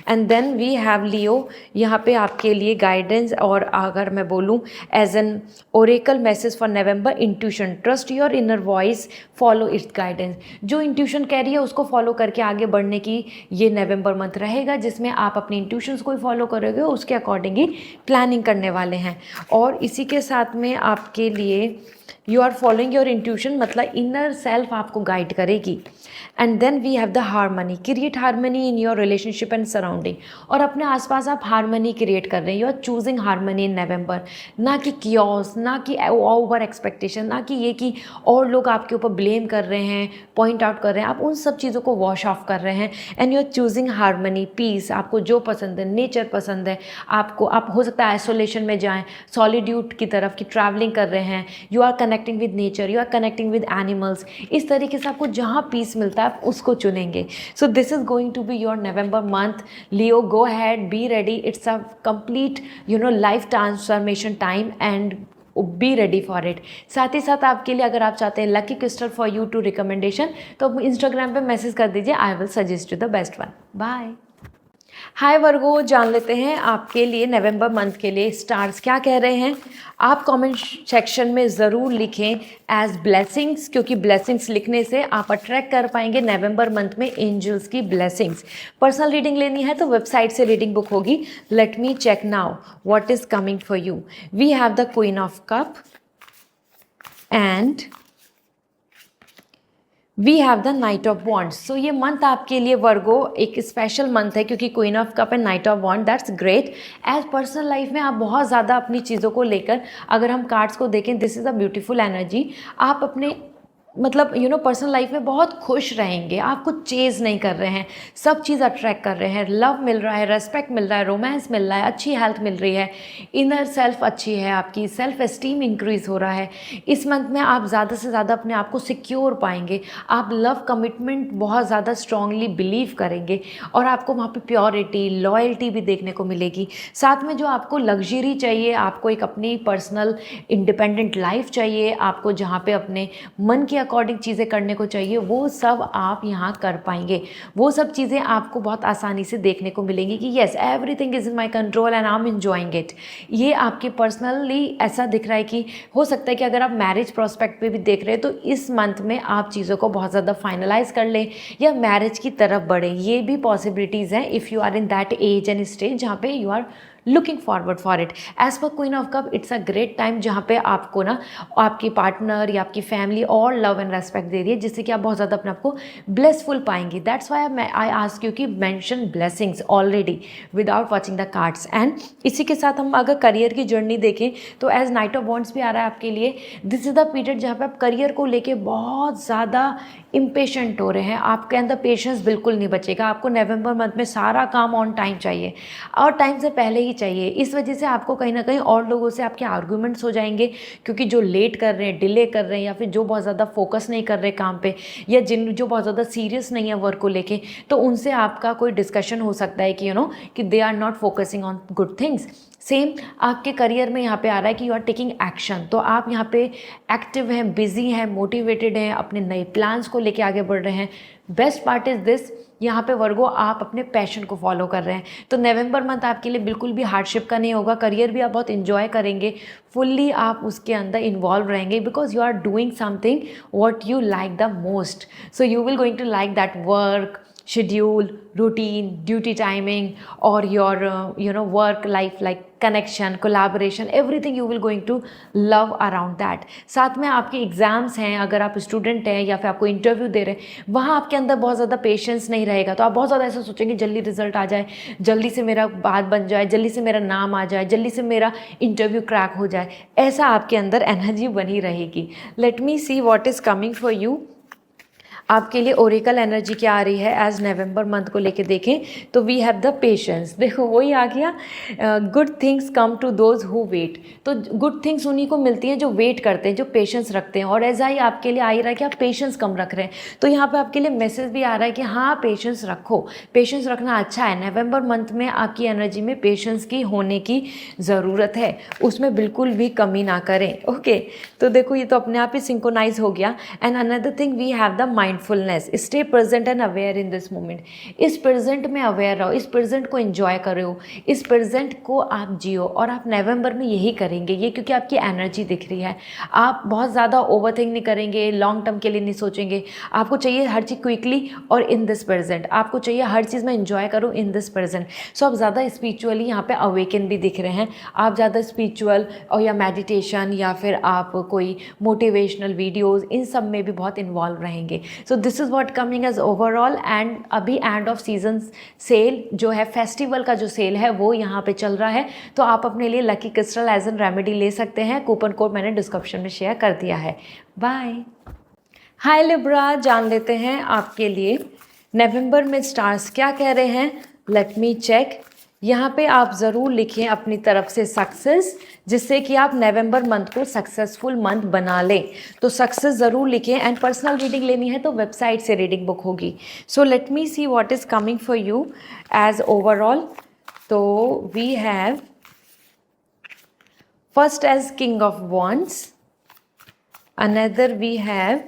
and then we have Leo, यहाँ पे आपके लिए गाइडेंस। और अगर मैं बोलूँ as an oracle message for November, intuition, trust your inner voice, follow its guidance. जो इंट्यूशन कह रही है उसको फॉलो करके आगे बढ़ने की ये नवंबर मंथ रहेगा, जिसमें आप अपनी इंट्यूशंस को ही फॉलो करोगे, उसके अकॉर्डिंग ही प्लानिंग करने वाले हैं। और इसी के साथ में आपके लिए you are following your intuition, मतलब इनर सेल्फ आपको गाइड करेगी। And then we have the harmony, create harmony in your relationship and surrounding. और अपने आसपास आप हारमनी क्रिएट कर रहे हैं, you are choosing harmony in November. ना कि कियोस, ना कि ओवर एक्सपेक्टेशन, ना कि ये कि और लोग आपके ऊपर ब्लेम कर रहे हैं, पॉइंट आउट कर रहे हैं, आप उन सब चीज़ों को वॉश ऑफ कर रहे हैं। And you are choosing harmony, peace. आपको जो पसंद है, नेचर पसंद है आपको, आप हो सकता है आइसोलेशन में जाएँ, सॉलिट्यूड की तरफ की ट्रैवलिंग कर रहे हैं, you are connecting with nature, you are connecting with animals. इस तरीके से आपको जहाँ पीस मिलता है आप उसको चुनेंगे। So this is going to be your November month. Leo, go head, be ready. It's a complete life transformation time and be ready for it. साथ ही साथ आपके लिए अगर आप चाहते हैं lucky crystal for you to recommendation, तो इंस्टाग्राम पे मैसेज कर दीजिए, I will suggest you the best one. Bye. Hi Virgo, जान लेते हैं आपके लिए नवंबर मंथ के लिए स्टार्स क्या कह रहे हैं। आप कमेंट सेक्शन में ज़रूर लिखें एज ब्लेसिंग्स, क्योंकि ब्लेसिंग्स लिखने से आप अट्रैक्ट कर पाएंगे नवंबर मंथ में एंजल्स की ब्लेसिंग्स। पर्सनल रीडिंग लेनी है तो वेबसाइट से रीडिंग बुक होगी। Let me check now what is coming for you. We have the queen of cup and we have the knight of wands. So ये month आपके लिए वर्गो एक स्पेशल मंथ है, क्योंकि queen of cup and knight of wand, that's great. As personal life में आप बहुत ज़्यादा अपनी चीज़ों को लेकर, अगर हम कार्ड्स को देखें, this is a beautiful energy. आप अपने मतलब पर्सनल लाइफ में बहुत खुश रहेंगे, आप कुछ चेज़ नहीं कर रहे हैं, सब चीज़ अट्रैक्ट कर रहे हैं, लव मिल रहा है, रेस्पेक्ट मिल रहा है, रोमांस मिल रहा है, अच्छी हेल्थ मिल रही है, इनर सेल्फ अच्छी है, आपकी सेल्फ एस्टीम इंक्रीज़ हो रहा है। इस मंथ में आप ज़्यादा से ज़्यादा अपने आप को सिक्योर पाएंगे, आप लव कमिटमेंट बहुत ज़्यादा स्ट्रांगली बिलीव करेंगे और आपको वहाँ पे प्योरिटी, लॉयल्टी भी देखने को मिलेगी। साथ में जो आपको लग्जरी चाहिए, आपको एक अपनी पर्सनल इंडिपेंडेंट लाइफ चाहिए, आपको जहाँ पे अपने मन के अकॉर्डिंग चीज़ें करने को चाहिए, वो सब आप यहाँ कर पाएंगे। वो सब चीज़ें आपको बहुत आसानी से देखने को मिलेंगी कि yes, everything is in my control and I am enjoying it. ये आपके पर्सनली ऐसा दिख रहा है कि हो सकता है कि अगर आप मैरिज प्रोस्पेक्ट पे भी देख रहे हैं तो इस मंथ में आप चीज़ों को बहुत ज़्यादा फाइनलाइज कर लें या मैरिज की तरफ बढ़ें। ये भी पॉसिबिलिटीज़ हैं if you are in that as end stage जहाँ पे you are looking forward for it. As per queen of cup, it's a great time जहाँ पे आपको ना आपकी पार्टनर या आपकी फैमिली और लव एंड रेस्पेक्ट दे रही है, जिससे कि आप बहुत ज़्यादा अपने आप को ब्लेसफुल पाएंगे। That's why I ask you कि mention blessings already without watching the cards. And इसी के साथ हम अगर करियर की जर्नी देखें तो एज नाइट ऑफ वॉन्ड्स भी आ रहा है आपके लिए। दिस इज़ द पीरियड जहाँ पे आप करियर को लेके बहुत ज़्यादा इम्पेशेंट हो रहे हैं, आपके अंदर पेशेंस बिल्कुल नहीं बचेगा। आपको नवंबर मंथ में सारा काम ऑन टाइम चाहिए और टाइम से पहले ही चाहिए। इस वजह से आपको कहीं ना कहीं और लोगों से आपके आर्गूमेंट्स हो जाएंगे, क्योंकि जो लेट कर रहे हैं, डिले कर रहे हैं, या फिर जो बहुत ज़्यादा फोकस नहीं कर रहे काम पे, या जो बहुत ज़्यादा सीरियस नहीं है वर्क को लेके, तो उनसे आपका कोई डिस्कशन हो सकता है कि कि they are not focusing on good things. Same आपके करियर में यहाँ पे आ रहा है कि यू आर टेकिंग एक्शन, तो आप यहाँ पे एक्टिव हैं, बिजी हैं, मोटिवेटेड हैं, अपने नए प्लान्स को लेके आगे बढ़ रहे हैं। बेस्ट पार्ट इज़ दिस, यहाँ पे वर्गो आप अपने पैशन को फॉलो कर रहे हैं, तो नवंबर मंथ आपके लिए बिल्कुल भी हार्डशिप का नहीं होगा। करियर भी आप बहुत इन्जॉय करेंगे, फुल्ली आप उसके अंदर इन्वॉल्व रहेंगे, because you are doing something what you like the most. So you will going to like that work, schedule, routine, duty timing, or your work life like connection, collaboration, everything you will going to love around that. साथ में आपके exams हैं, अगर आप student हैं या फिर आपको इंटरव्यू दे रहे हैं, वहाँ आपके अंदर बहुत ज़्यादा पेशेंस नहीं रहेगा, तो आप बहुत ज़्यादा ऐसा सोचेंगे जल्दी रिजल्ट आ जाए, जल्दी से मेरा बात बन जाए, जल्दी से मेरा नाम आ जाए, जल्दी से मेरा इंटरव्यू क्रैक हो जाए, ऐसा आपके अंदर एनर्जी बनी रहेगी. Late me see what is coming for you. आपके लिए ओरेकल एनर्जी क्या आ रही है एज नवंबर मंथ को लेके देखें तो वी हैव द पेशेंस. देखो वही आ गया, good things come to those who wait. तो गुड थिंग्स उन्हीं को मिलती हैं जो वेट करते हैं, जो पेशेंस रखते हैं. और ऐसा ही आपके लिए आ ही रहा है कि आप पेशेंस कम रख रहे हैं. तो यहाँ पे आपके लिए मैसेज भी आ रहा है कि हाँ पेशेंस रखो, पेशेंस रखना अच्छा है. नवंबर मंथ में आपकी एनर्जी में पेशेंस की होने की ज़रूरत है, उसमें बिल्कुल भी कमी ना करें. ओके तो देखो ये तो अपने आप ही सिंक्रोनाइज हो गया. And another thing we have the mindfulness. Stay present and aware in this moment. इस प्रेजेंट में अवेयर रहो, इस प्रेजेंट को एंजॉय करो, इस प्रेजेंट को आप जियो. और आप नवंबर में यही करेंगे ये, क्योंकि आपकी एनर्जी दिख रही है. आप बहुत ज़्यादा ओवरथिंक नहीं करेंगे, लॉन्ग टर्म के लिए नहीं सोचेंगे. आपको चाहिए हर चीज़ क्विकली और इन दिस प्रेजेंट. आपको चाहिए हर चीज़ में एंजॉय करो इन दिस प्रेजेंट. सो आप ज़्यादा स्पिरिचुअली यहाँ पे अवेकन भी दिख रहे हैं. आप ज़्यादा स्पिरिचुअल और या मेडिटेशन या फिर आप कोई मोटिवेशनल वीडियोज़ इन सब में भी बहुत इन्वॉल्व रहेंगे. So this is what coming as overall. And अभी एंड ऑफ सीजन सेल जो है, फेस्टिवल का जो सेल है वो यहाँ पे चल रहा है. तो आप अपने लिए lucky crystal as an remedy ले सकते हैं. कूपन कोड मैंने डिस्क्रिप्शन में शेयर कर दिया है. बाय. हाय लिब्रा, जान लेते हैं आपके लिए नवंबर में स्टार्स क्या कह रहे हैं. Let me check. यहाँ पे आप ज़रूर लिखें अपनी तरफ से सक्सेस, जिससे कि आप नवंबर मंथ को सक्सेसफुल मंथ बना लें. तो सक्सेस ज़रूर लिखें. एंड पर्सनल रीडिंग लेनी है तो वेबसाइट से रीडिंग बुक होगी. So let me see what is coming for you as overall. तो we have first as king of wands, another we have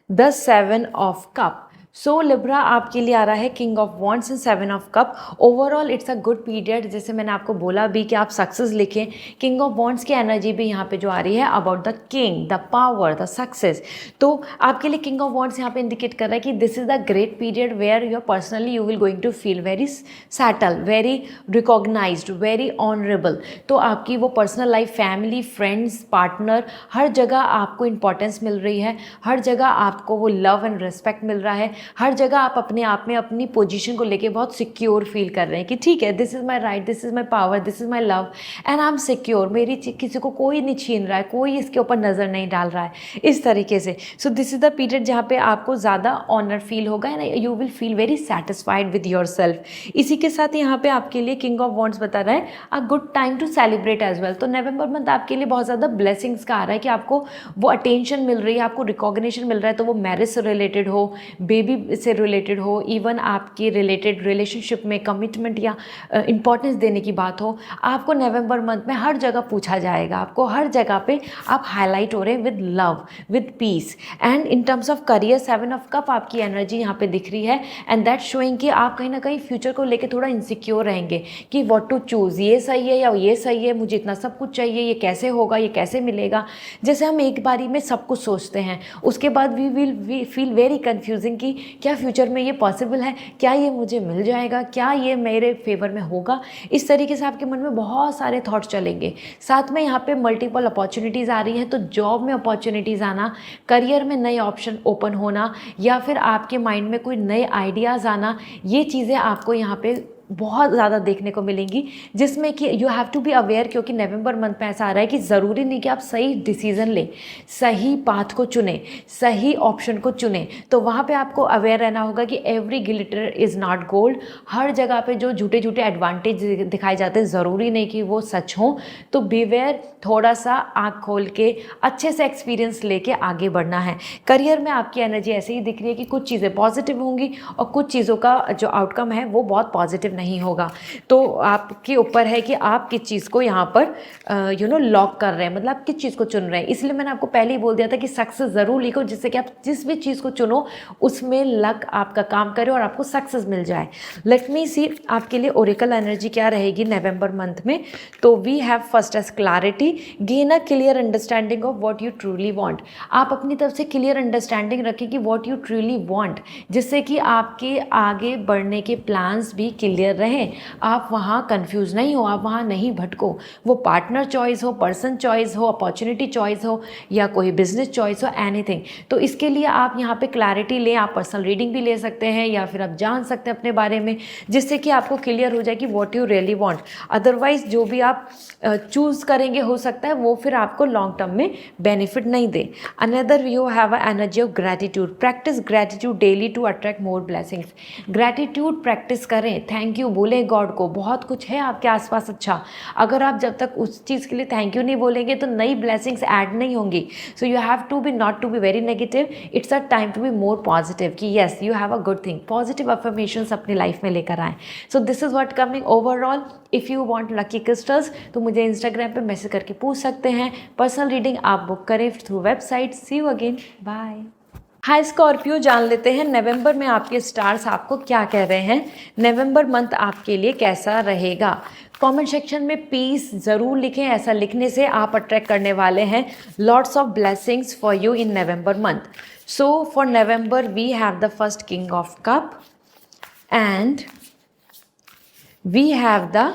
the 7 of cup. So Libra आपके लिए आ रहा है king of wands and 7 of cup. Overall it's a good period. जैसे मैंने आपको बोला भी कि आप सक्सेस लिखें. किंग ऑफ वॉन्ड्स की एनर्जी भी यहाँ पे जो आ रही है about the king, the power, the success. तो आपके लिए किंग ऑफ वॉन्ड्स यहाँ पे इंडिकेट कर रहा है कि this is the great period where you are personally you will going to feel very settle, very recognised, very honourable. तो आपकी वो personal life, family, friends, partner, हर जगह आपको इंपॉर्टेंस मिल रही है. हर जगह आपको वो लव एंड रिस्पेक्ट मिल रहा है. हर जगह आप अपने आप में अपनी पोजीशन को लेके बहुत सिक्योर फील कर रहे हैं कि ठीक है, this is my right, this is my power, this is my love and I am secure. मेरी किसी को कोई नहीं छीन रहा है, कोई इसके ऊपर नज़र नहीं डाल रहा है, इस तरीके से. सो दिस इज़ द पीरियड जहाँ पे आपको ज़्यादा ऑनर फील होगा and you will feel very satisfied with your self. इसी के साथ यहाँ पे आपके लिए किंग ऑफ वॉन्ड्स बता रहा है a good time to celebrate as well. तो नवंबर मंथ आपके लिए बहुत ज़्यादा ब्लेसिंग्स का आ रहा है कि आपको वो अटेंशन मिल रही है, आपको रिकॉग्निशन मिल रहा है. तो वो मैरिज से रिलेटेड हो, बेबी से रिलेटेड हो, इवन आपकी रिलेटेड रिलेशनशिप में कमिटमेंट या इंपॉर्टेंस देने की बात हो, आपको नवंबर मंथ में हर जगह पूछा जाएगा. आपको हर जगह पे आप हाईलाइट हो रहे हैं with love, with piece. And in terms of career 7 of cup आपकी एनर्जी यहाँ पे दिख रही है एंड दैट शोइंग कि आप कहीं ना कहीं फ्यूचर को लेके थोड़ा इनसिक्योर रहेंगे कि व्हाट टू चूज़, ये सही है या ये सही है, मुझे इतना सब कुछ चाहिए, ये कैसे होगा, ये कैसे मिलेगा. जैसे हम एक बारी में सब कुछ सोचते हैं, उसके बाद वी फील वेरी कन्फ्यूजिंग कि क्या फ्यूचर में ये पॉसिबल है, क्या ये मुझे मिल जाएगा, क्या ये मेरे फेवर में होगा. इस तरीके से आपके मन में बहुत सारे थॉट्स चलेंगे. साथ में यहाँ पे मल्टीपल अपॉर्चुनिटीज़ आ रही हैं. तो जॉब में अपॉर्चुनिटीज़ आना, करियर में नए ऑप्शन ओपन होना या फिर आपके माइंड में कोई नए आइडियाज़ आना, ये चीज़ें आपको यहाँ पे बहुत ज़्यादा देखने को मिलेंगी. जिसमें कि you have to be aware, क्योंकि नवंबर मंथ में ऐसा आ रहा है कि ज़रूरी नहीं कि आप सही डिसीज़न लें, सही पाथ को चुनें, सही ऑप्शन को चुनें. तो वहाँ पे आपको अवेयर रहना होगा कि every glitter is not gold. हर जगह पे जो झूठे झूठे एडवांटेज दिखाए जाते हैं ज़रूरी नहीं कि वो सच हों. तो बीवेयर, थोड़ा सा आँख खोल के अच्छे से एक्सपीरियंस लेके आगे बढ़ना है. करियर में आपकी एनर्जी ऐसे ही दिख रही है कि कुछ चीज़ें पॉजिटिव होंगी और कुछ चीज़ों का जो आउटकम है वो बहुत पॉजिटिव नहीं होगा। तो आपके ऊपर है कि आप किस चीज़ को यहाँ पर लॉक कर रहे हैं, मतलब आप किस चीज़ को चुन रहे हैं। इसलिए मैंने आपको पहले ही बोल दिया था कि सक्सेस ज़रूर लिखो, जिससे कि आप जिस भी चीज़ को चुनो उसमें लक आपका काम करे और आपको सक्सेस मिल जाए। लेट मी सी आपके लिए ओरेकल एनर्जी क्या रहेगी नवंबर मंथ में। तो we have first as clarity, gain a clear understanding of what you truly want. आप अपनी तरफ से क्लियर अंडरस्टैंडिंग रखें कि व्हाट यू ट्रूली वांट, जिससे कि आपके आगे बढ़ने के प्लान्स भी क्लियर रहें, आप वहाँ कंफ्यूज नहीं हो, आप वहाँ नहीं भटको। वो पार्टनर चॉइस हो, पर्सन चॉइस हो, अपॉर्चुनिटी चॉइस हो या कोई बिजनेस चॉइस हो, एनीथिंग। तो इसके लिए आप यहाँ पे क्लैरिटी लें। आप पर्सनल रीडिंग भी ले सकते हैं या फिर आप जान सकते हैं अपने बारे में, जिससे कि आपको क्लियर हो जाए कि what you really want. Otherwise जो भी आप चूज़ करेंगे हो सकता है वो फिर आपको लॉन्ग टर्म में बेनिफिट नहीं दे। Another you have a energy of gratitude, practice gratitude daily to attract more blessings. Gratitude practice करें, थैंक यू बोलें गॉड को। बहुत कुछ है आपके आसपास अच्छा, अगर आप जब तक उस चीज़ के लिए थैंक यू नहीं बोलेंगे तो नई ब्लेसिंग्स ऐड नहीं होंगी। So you have to be not to be very negative, it's a time to be more positive कि yes you have a good thing. Positive affirmations अपनी लाइफ में लेकर आएँ। So this is what coming overall. If you want lucky crystals तो मुझे Instagram पे message करके पूछ सकते हैं। पर्सनल रीडिंग आप बुक करें through website. See you again, bye. Hi Scorpio, जान लेते हैं नवंबर में आपके स्टार्स आपको क्या कह रहे हैं। नवंबर मंथ आपके लिए कैसा रहेगा? कमेंट सेक्शन में पीस ज़रूर लिखें, ऐसा लिखने से आप अट्रैक्ट करने वाले हैं lots of blessings for you in November month. So for November we have the first king of cup and we have the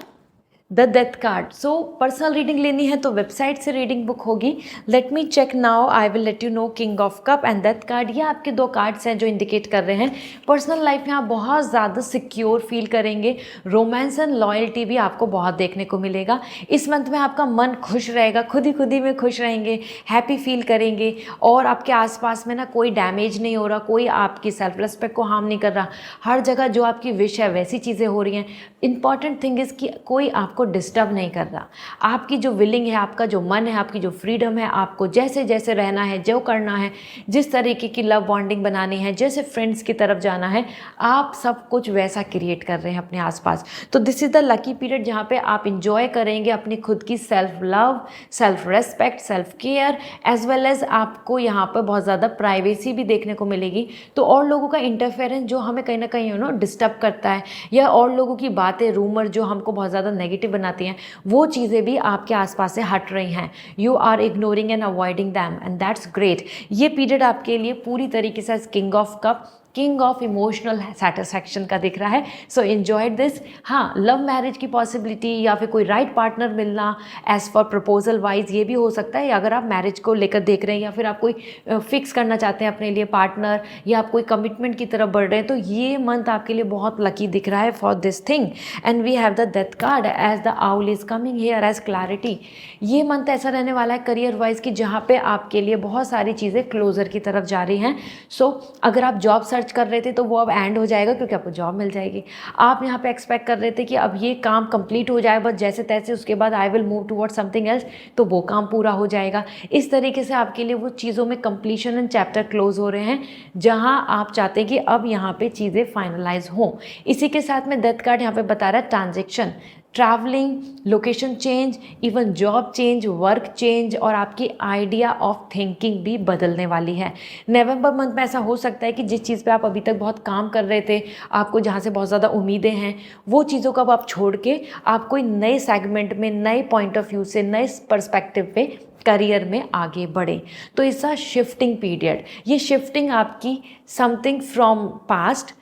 death card. So personal reading लेनी है तो वेबसाइट से रीडिंग बुक होगी। Let me check now, I will let you know king of cup and death card. ये आपके दो cards हैं जो इंडिकेट कर रहे हैं पर्सनल लाइफ में आप बहुत ज़्यादा सिक्योर फील करेंगे। रोमांस एंड लॉयल्टी भी आपको बहुत देखने को मिलेगा। इस मंथ में आपका मन खुश रहेगा, खुद ही में खुश रहेंगे, हैप्पी फील करेंगे और आपके आसपास में ना कोई डैमेज नहीं हो रहा, कोई आपकी सेल्फ रिस्पेक्ट को हार्म नहीं कर रहा। हर जगह जो आपकी विश है वैसी चीज़ें हो रही हैं। इंपॉर्टेंट थिंग इज़ कि कोई आपको डिस्टर्ब नहीं कर रहा। आपकी जो विलिंग है, आपका जो मन है, आपकी जो फ्रीडम है, आपको जैसे जैसे रहना है, जो करना है, जिस तरीके की लव बॉन्डिंग बनानी है, जैसे फ्रेंड्स की तरफ जाना है, आप सब कुछ वैसा क्रिएट कर रहे हैं अपने आसपास। तो this is the lucky period जहाँ पे आप इंजॉय करेंगे अपनी खुद की self love, self respect, self care, as well as आपको यहाँ पर बहुत ज़्यादा प्राइवेसी भी देखने को मिलेगी। तो और लोगों का इंटरफेरेंस जो हमें कहीं ना कहीं डिस्टर्ब करता है, या और लोगों की बातें, रूमर जो हमको बहुत ज़्यादा नेगेटिव बनाती हैं, वो चीज़ें भी आपके आसपास से हट रही हैं। You are ignoring and avoiding them and that's great. ये पीरियड आपके लिए पूरी तरीके से king of cup, king of emotional satisfaction का दिख रहा है। So enjoy this. हाँ, लव मैरिज की पॉसिबिलिटी या फिर कोई राइट पार्टनर मिलना एज फॉर प्रपोजल वाइज ये भी हो सकता है। अगर आप मैरिज को लेकर देख रहे हैं या फिर आप कोई फिक्स करना चाहते हैं अपने लिए पार्टनर, या आप कोई कमिटमेंट की तरफ बढ़ रहे हैं, तो ये मंथ आपके लिए बहुत लकी दिख रहा है for this thing. And we have the death card as the owl is coming here as clarity. ये मंथ ऐसा रहने वाला है करियर वाइज कि जहाँ पे आपके लिए बहुत सारी चीज़ें क्लोजर की तरफ जा रही हैं। सो अगर आप जॉब सर्च कर रहे थे तो वो अब एंड हो जाएगा क्योंकि आपको जॉब मिल जाएगी। आप यहाँ पे एक्सपेक्ट कर रहे थे कि अब ये काम कंप्लीट हो जाए बस जैसे तैसे, उसके बाद I will move toward something else, तो वो काम पूरा हो जाएगा। इस तरीके से आपके लिए वो चीज़ों में कंप्लीशन एंड चैप्टर क्लोज हो रहे हैं जहाँ आप चाहते हैं कि अब यहाँ पे चीज़ें फाइनलाइज हों। इसी के साथ में डेथ कार्ड यहाँ पे बता रहा है transaction, travelling, location change, even job change, work change, और आपकी आइडिया ऑफ थिंकिंग भी बदलने वाली है। नवंबर मंथ में ऐसा हो सकता है कि जिस चीज़ पे आप अभी तक बहुत काम कर रहे थे, आपको जहाँ से बहुत ज़्यादा उम्मीदें हैं, वो चीज़ों को अब आप छोड़ के आप कोई नए सेगमेंट में, नए पॉइंट ऑफ व्यू से, नए पर्सपेक्टिव पे करियर में आगे बढ़े। तो इसका शिफ्टिंग पीरियड, ये शिफ्टिंग आपकी something from past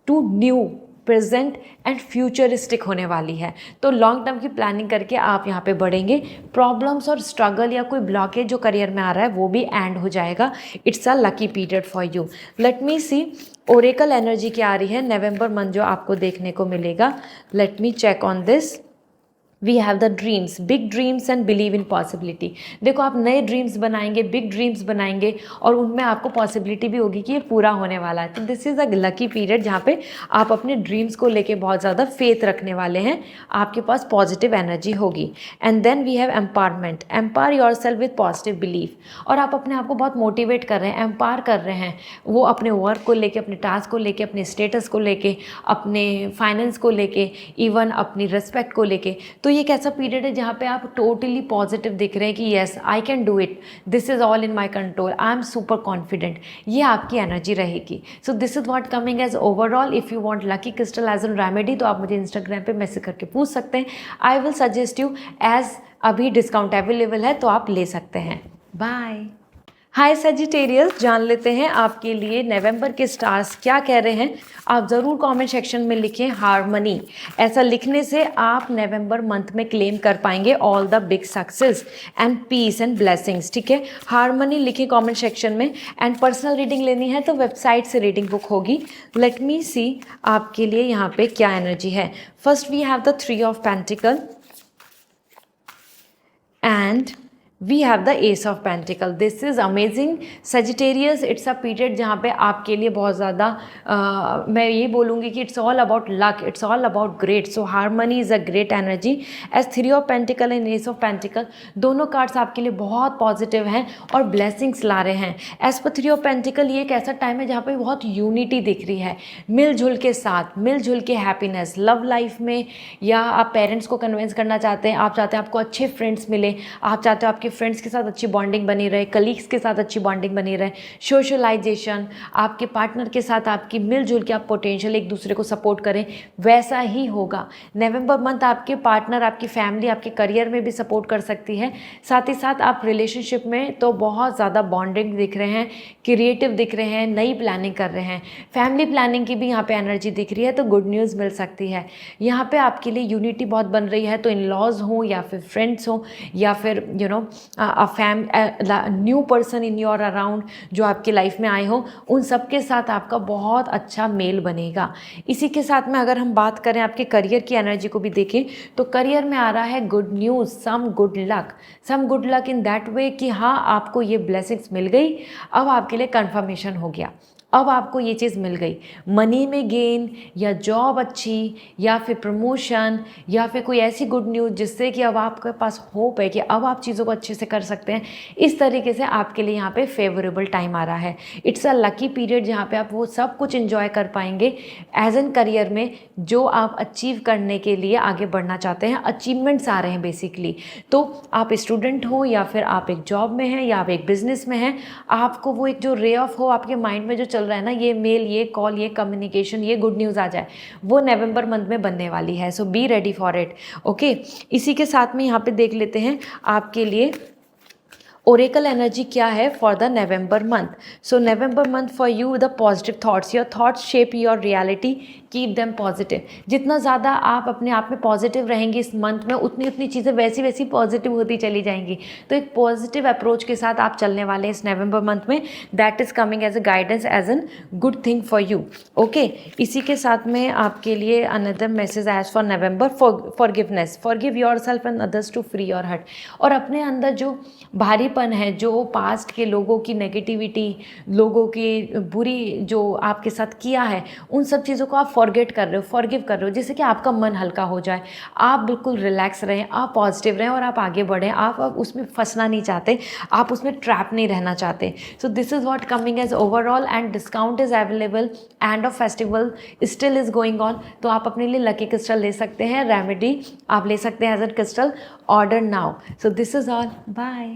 to new, present and futuristic होने वाली है। तो लॉन्ग टर्म की प्लानिंग करके आप यहाँ पे बढ़ेंगे। प्रॉब्लम्स और स्ट्रगल या कोई ब्लॉकेज जो करियर में आ रहा है वो भी एंड हो जाएगा। It's a lucky period for you. Let me see oracle energy क्या आ रही है नवंबर मंथ जो आपको देखने को मिलेगा। Let me check on this. We have the dreams, big dreams and believe in possibility. देखो आप नए ड्रीम्स बनाएंगे, बिग ड्रीम्स बनाएंगे और उनमें आपको पॉसिबिलिटी भी होगी कि ये पूरा होने वाला है। तो this is a lucky period जहाँ पे आप अपने ड्रीम्स को लेके बहुत ज़्यादा फेथ रखने वाले हैं, आपके पास पॉजिटिव एनर्जी होगी। And then we have empowerment, empower your self with positive belief. और आप अपने आप को बहुत मोटिवेट कर रहे हैं, एम्पावर कर रहे हैं, वो अपने वर्क को लेके, अपने टास्क को लेके, अपने स्टेटस को लेके, अपने फाइनेंस को लेके, इवन अपनी रिस्पेक्ट को लेके। तो ये एक ऐसा पीरियड है जहाँ पे आप टोटली पॉजिटिव दिख रहे हैं कि yes I can do it, this is all in my control, I am super confident. ये आपकी एनर्जी रहेगी। So this is what coming as overall. If you want lucky crystal as an remedy तो आप मुझे Instagram पे message करके पूछ सकते हैं। I will suggest you, as अभी डिस्काउंट अवेलेबल है तो आप ले सकते हैं। बाय। हाय सेजिटेरियस, जान लेते हैं आपके लिए नवंबर के स्टार्स क्या कह रहे हैं। आप ज़रूर कमेंट सेक्शन में लिखें हार्मनी। ऐसा लिखने से आप नवंबर मंथ में क्लेम कर पाएंगे all the big success and peace and blessings. ठीक है, हार्मनी लिखें कमेंट सेक्शन में। एंड पर्सनल रीडिंग लेनी है तो वेबसाइट से रीडिंग बुक होगी। लेट मी सी आपके लिए यहाँ पे क्या एनर्जी है। First we have the 3 of pentacle and we have the ace of pentacle. This is amazing Sagittarius. It's a period जहाँ पे आपके लिए बहुत ज़्यादा मैं ये बोलूँगी कि it's all about luck, it's all about great. So harmony is a great energy. As 3 of pentacle and ace of pentacle दोनों कार्ड्स आपके लिए बहुत पॉजिटिव हैं और ब्लेसिंग्स ला रहे हैं। एज पर 3 ऑफ पेंटिकल ये एक ऐसा टाइम है जहाँ पे बहुत यूनिटी दिख रही है, मिलजुल के साथ, मिलजुल के हैप्पीनेस लव लाइफ में, या आप पेरेंट्स को कन्विंस करना चाहते हैं, आप चाहते हैं आपको अच्छे फ्रेंड्स मिले, आप चाहते हो आपके फ्रेंड्स के साथ अच्छी बॉन्डिंग बनी रहे, कलीग्स के साथ अच्छी बॉन्डिंग बनी रहे, सोशलाइजेशन, आपके पार्टनर के साथ आपकी मिलजुल के आप पोटेंशियल एक दूसरे को सपोर्ट करें, वैसा ही होगा। नवंबर मंथ आपके पार्टनर, आपकी फैमिली, आपके करियर में भी सपोर्ट कर सकती है। साथ ही साथ आप रिलेशनशिप में तो बहुत ज़्यादा बॉन्डिंग दिख रहे हैं, क्रिएटिव दिख रहे हैं, नई प्लानिंग कर रहे हैं, फैमिली प्लानिंग की भी यहाँ पे एनर्जी दिख रही है, तो गुड न्यूज़ मिल सकती है। यहाँ पे आपके लिए यूनिटी बहुत बन रही है, तो इन लॉज हों या फिर फ्रेंड्स हों या फिर new person in your around जो आपकी लाइफ में आए हो, उन सब के साथ आपका बहुत अच्छा मेल बनेगा। इसी के साथ में अगर हम बात करें आपके करियर की एनर्जी को भी देखें तो करियर में आ रहा है good news, some good luck in that way कि हाँ आपको ये ब्लेसिंग्स मिल गई, अब आपके लिए कन्फर्मेशन हो गया, अब आपको ये चीज़ मिल गई, मनी में गेन या जॉब अच्छी या फिर प्रमोशन या फिर कोई ऐसी गुड न्यूज़ जिससे कि अब आपके पास होप है कि अब आप चीज़ों को अच्छे से कर सकते हैं। इस तरीके से आपके लिए यहाँ पे फेवरेबल टाइम आ रहा है। इट्स अ लकी पीरियड जहाँ पे आप वो सब कुछ एंजॉय कर पाएंगे एज एन करियर में जो आप अचीव करने के लिए आगे बढ़ना चाहते हैं। अचीवमेंट्स आ रहे हैं बेसिकली। तो आप स्टूडेंट हो या फिर आप एक जॉब में हैं या आप एक बिजनेस में हैं, आपको वो एक जो रे ऑफ हो आपके माइंड में जो चल रहा है ना, ये मेल, ये कॉल, ये कम्युनिकेशन, ये गुड न्यूज़ आ जाए, वो नवंबर मंथ में बनने वाली है। So be ready for it. Okay, इसी के साथ में यहाँ पे देख लेते हैं आपके लिए ओरेकल एनर्जी क्या है for the November month. So November month for you the positive thoughts, your thoughts shape your reality, keep them positive. जितना ज़्यादा आप अपने आप में पॉजिटिव रहेंगे इस मंथ में, उतनी उतनी चीज़ें वैसी वैसी पॉजिटिव होती चली जाएंगी। तो एक पॉजिटिव अप्रोच के साथ आप चलने वाले हैं इस नवंबर मंथ में। That is coming as a guidance, as an good thing for you. Okay, इसी के साथ में आपके लिए another message as for November, forgiveness, forgive your self and others to free your heart. और अपने अंदर जो भारीपन है, जो पास्ट के लोगों की नेगेटिविटी, लोगों की बुरी जो आपके साथ किया है, उन सब चीज़ों को आप फॉरगेट कर रहे हो, फॉरगिव कर रहे हो, जिससे कि आपका मन हल्का हो जाए, आप बिल्कुल रिलैक्स रहें, आप पॉजिटिव रहें और आप आगे बढ़ें। आप अब उसमें फंसना नहीं चाहते, आप उसमें ट्रैप नहीं रहना चाहते। So this is what coming as overall and discount is available, and of festival still is going on. तो आप अपने लिए लकी क्रिस्टल ले सकते हैं, रेमेडी आप ले सकते हैं as a crystal, order now. So this is all, bye.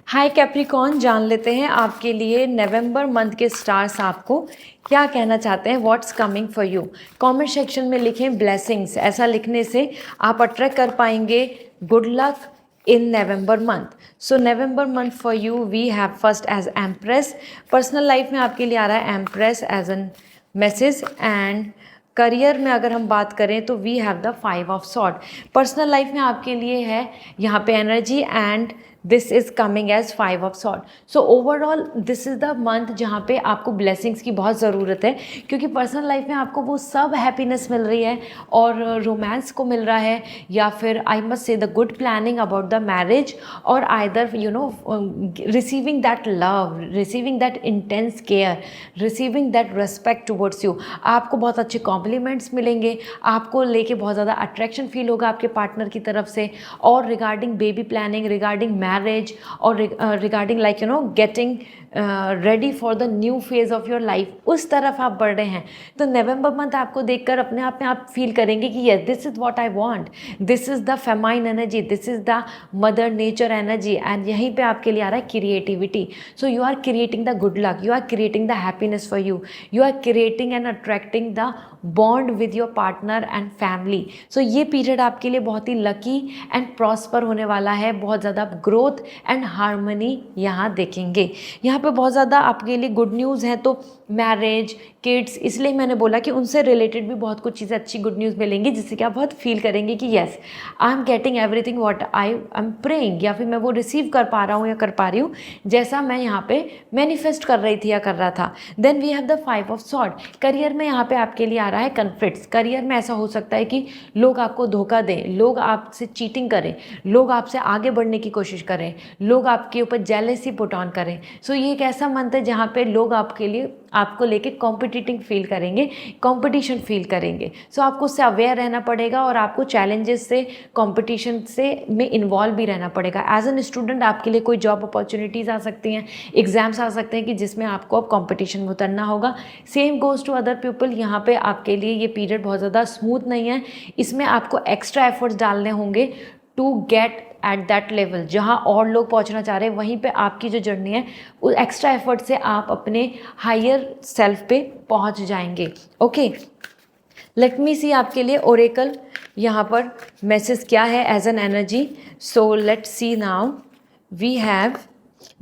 Hi Capricorn, जान लेते हैं आपके लिए नवंबर मंथ के स्टार्स आपको क्या कहना चाहते हैं, what's coming for you. Comment section में लिखें ब्लेसिंग्स। ऐसा लिखने से आप अट्रैक्ट कर पाएंगे good luck in November month. So November month for you we have first as Empress. Personal life में आपके लिए आ रहा है Empress as an message, and career में अगर हम बात करें तो we have the 5 of sword. Personal life में आपके लिए है यहाँ पे energy and this is coming as 5 of sword. So overall this is the month जहाँ पे आपको ब्लेसिंग्स की बहुत ज़रूरत है, क्योंकि पर्सनल लाइफ में आपको वो सब हैप्पीनेस मिल रही है और रोमांस को मिल रहा है, या फिर I must say the good planning about the marriage, और either you know receiving that love, receiving that intense care, receiving that respect towards you. आपको बहुत अच्छे कॉम्प्लीमेंट्स मिलेंगे, आपको लेके बहुत ज़्यादा अट्रैक्शन फील होगा आपके पार्टनर की तरफ से, और regarding baby planning, regarding marriage, और regarding like you know getting ready for the new phase of your life, उस तरफ आप बढ़ रहे हैं। तो नवंबर मंथ आपको देखकर अपने आप में आप फील करेंगे कि yes this is what I want, this is the feminine energy, this is the mother nature energy, and यहीं पे आपके लिए आ रहा है creativity. So you are creating the good luck, you are creating the happiness for you, you are creating and attracting the bond with your partner and family. सो ये period आपके लिए बहुत ही लकी एंड प्रॉस्पर होने वाला है, बहुत ज़्यादा ग्रोथ एंड हार्मनी यहाँ देखेंगे। यहाँ पे बहुत ज़्यादा आपके लिए गुड न्यूज़ है, तो मैरिज, किड्स, इसलिए मैंने बोला कि उनसे रिलेटेड भी बहुत कुछ चीज़ें अच्छी गुड न्यूज़ मिलेंगी, जिससे कि आप बहुत फील करेंगे कि yes I am getting everything what I am praying, या फिर मैं वो रिसीव कर पा रहा हूँ या कर पा रही हूँ जैसा मैं यहाँ पे मैनिफेस्ट कर रही थी या कर रहा था। Then we have the 5 of sword. Career में यहाँ पे आपके लिए आ रहा है कन्फ्लिक्ट्स। करियर में ऐसा हो सकता है कि लोग आपको धोखा दें, लोग आपसे चीटिंग करें, लोग आपसे आगे बढ़ने की कोशिश करें, लोग आपके ऊपर जेलेसी पुट ऑन करें। सो ये एक ऐसा मंथ है जहाँ पे लोग आपके लिए आपको लेके कॉम्पिटिटिंग फील करेंगे, कंपटीशन फील करेंगे। सो आपको उससे अवेयर रहना पड़ेगा, और आपको चैलेंजेस से, कंपटीशन से में इन्वॉल्व भी रहना पड़ेगा। एज एन स्टूडेंट आपके लिए कोई जॉब अपॉर्चुनिटीज़ आ सकती हैं, एग्जाम्स आ सकते हैं कि जिसमें आपको अब कंपटीशन में उतरना होगा। Same goes to other people. यहाँ पे आपके लिए ये पीरियड बहुत ज़्यादा स्मूथ नहीं है, इसमें आपको एक्स्ट्रा एफर्ट्स डालने होंगे to get at that level. जहाँ और लोग पहुँचना चाह रहे हैं वहीं पे आपकी जो जर्नी है उस एक्स्ट्रा एफर्ट से आप अपने हायर सेल्फ पे पहुँच जाएंगे। ओके, लेट मी सी आपके लिए ओरेकल यहाँ पर मैसेज क्या है as an energy. So let see now we have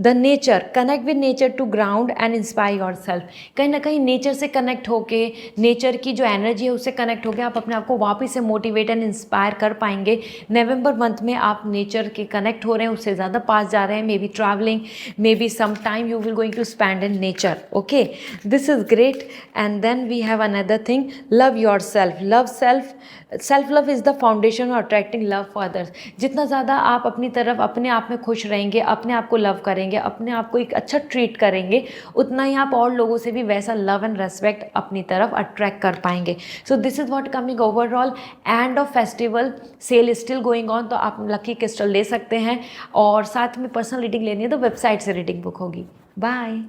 the nature. Connect with nature to ground and inspire yourself. कहीं ना कहीं नेचर से कनेक्ट होके, नेचर की जो एनर्जी है उससे कनेक्ट होके आप अपने आप को वापस से मोटिवेट एंड इंस्पायर कर पाएंगे। नवंबर मंथ में आप नेचर के कनेक्ट हो रहे हैं, उससे ज़्यादा पास जा रहे हैं। Maybe travelling, maybe some time you will going to spend in nature. Okay, this is great. And then we have another thing, love yourself. Love self, self love is the foundation of attracting love for others. जितना ज़्यादा आप अपनी तरफ अपने आप में खुश रहेंगे, अपने आप को लव करेंगे, अपने आप को एक अच्छा ट्रीट करेंगे, उतना ही आप और लोगों से भी वैसा लव एंड रेस्पेक्ट अपनी तरफ अट्रैक्ट कर पाएंगे। So this is what coming overall. End of festival sale is still going on, तो आप लकी क्रिस्टल ले सकते हैं, और साथ में पर्सनल रीडिंग लेनी है तो वेबसाइट से रीडिंग बुक होगी। बाय।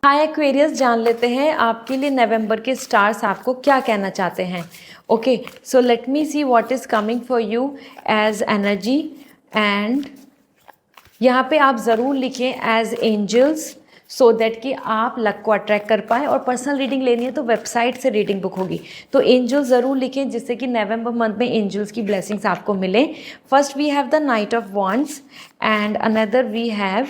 हाय एक्वेरियस, जान लेते हैं आपके लिए नवंबर के स्टार्स आपको क्या कहना चाहते हैं। Okay, so let me see what is coming for you as energy. And यहाँ पे आप ज़रूर लिखें एज एंजल्स, सो दैट कि आप लक को अट्रैक्ट कर पाएँ। और पर्सनल रीडिंग लेनी है तो वेबसाइट से रीडिंग बुक होगी, तो एंजल्स ज़रूर लिखें जिससे कि नवंबर मंथ में एंजल्स की ब्लेसिंग्स आपको मिले। First we have the knight of wands and another we have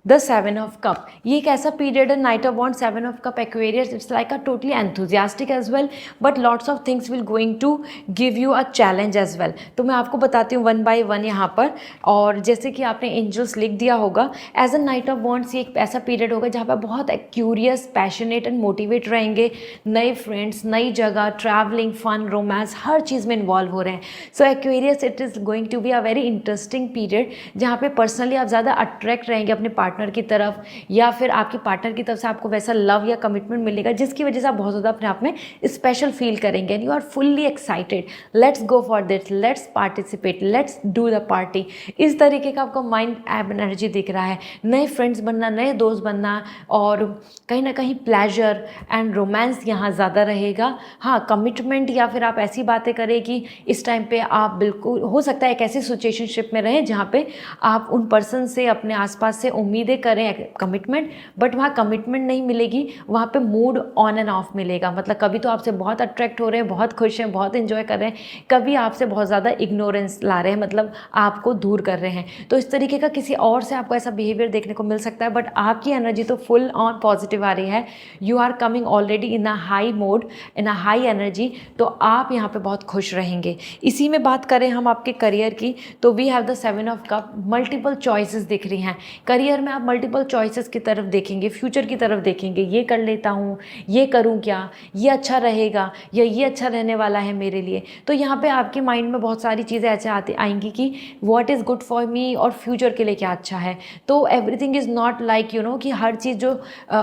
the 7 of cup. ये एक ऐसा पीरियड है, knight of wand, 7 of cup, Aquarius, it's like a totally enthusiastic as well, but lots of things will going to give you a challenge as well. तो मैं आपको बताती हूँ one by one यहाँ पर। और जैसे कि आपने एंजल्स लिख दिया होगा, as a knight of wands ये एक ऐसा पीरियड होगा जहाँ पर बहुत क्यूरियस, पैशनेट एंड मोटिवेट रहेंगे। नए फ्रेंड्स, नई जगह, ट्रैवलिंग, फन, रोमांस, हर चीज़ में इन्वॉल्व हो रहे हैं। So Aquarius, it is going to be a very interesting period जहाँ पे पर्सनली आप ज़्यादा अट्रैक्ट रहेंगे अपने पार्टनर की तरफ, या फिर आपके पार्टनर की तरफ से आपको वैसा लव या कमिटमेंट मिलेगा जिसकी वजह से आप बहुत ज़्यादा अपने आप में स्पेशल फील करेंगे and you are fully excited. Let's go for this, let's participate, let's do the party. इस तरीके का आपका माइंड एनर्जी दिख रहा है। नए फ्रेंड्स बनना, नए दोस्त बनना, और कहीं ना कहीं प्लेजर एंड रोमांस यहाँ ज़्यादा रहेगा। हाँ, कमिटमेंट या फिर आप ऐसी बातें करें कि इस टाइम पे आप बिल्कुल, हो सकता है एक ऐसी सिचुएशनशिप में रहें जहाँ पे आप उन पर्सन से, अपने आसपास से उम्मीद उम्मीदें करें कमिटमेंट, बट वहाँ कमिटमेंट नहीं मिलेगी, वहाँ पे मूड ऑन एंड ऑफ मिलेगा। मतलब कभी तो आपसे बहुत अट्रैक्ट हो रहे हैं, बहुत खुश हैं, बहुत इन्जॉय कर रहे हैं, कभी आपसे बहुत ज़्यादा इग्नोरेंस ला रहे हैं, मतलब आपको दूर कर रहे हैं। तो इस तरीके का किसी और से आपको ऐसा बिहेवियर देखने को मिल सकता है, बट आपकी एनर्जी तो फुल ऑन पॉजिटिव आ रही है। You are coming already in a high mode, in a high energy, तो आप यहाँ पे बहुत खुश रहेंगे। इसी में बात करें हम आपके करियर की, तो we have the 7 of cup, multiple choices दिख रही हैं। करियर में आप मल्टीपल चॉइसेस की तरफ देखेंगे, फ्यूचर की तरफ देखेंगे, ये कर लेता हूँ, ये करूँ क्या, ये अच्छा रहेगा या ये अच्छा रहने वाला है मेरे लिए। तो यहाँ पे आपके माइंड में बहुत सारी चीज़ें ऐसे आएंगी कि what is good for me और फ्यूचर के लिए क्या अच्छा है। तो everything is not like you no कि हर चीज़ जो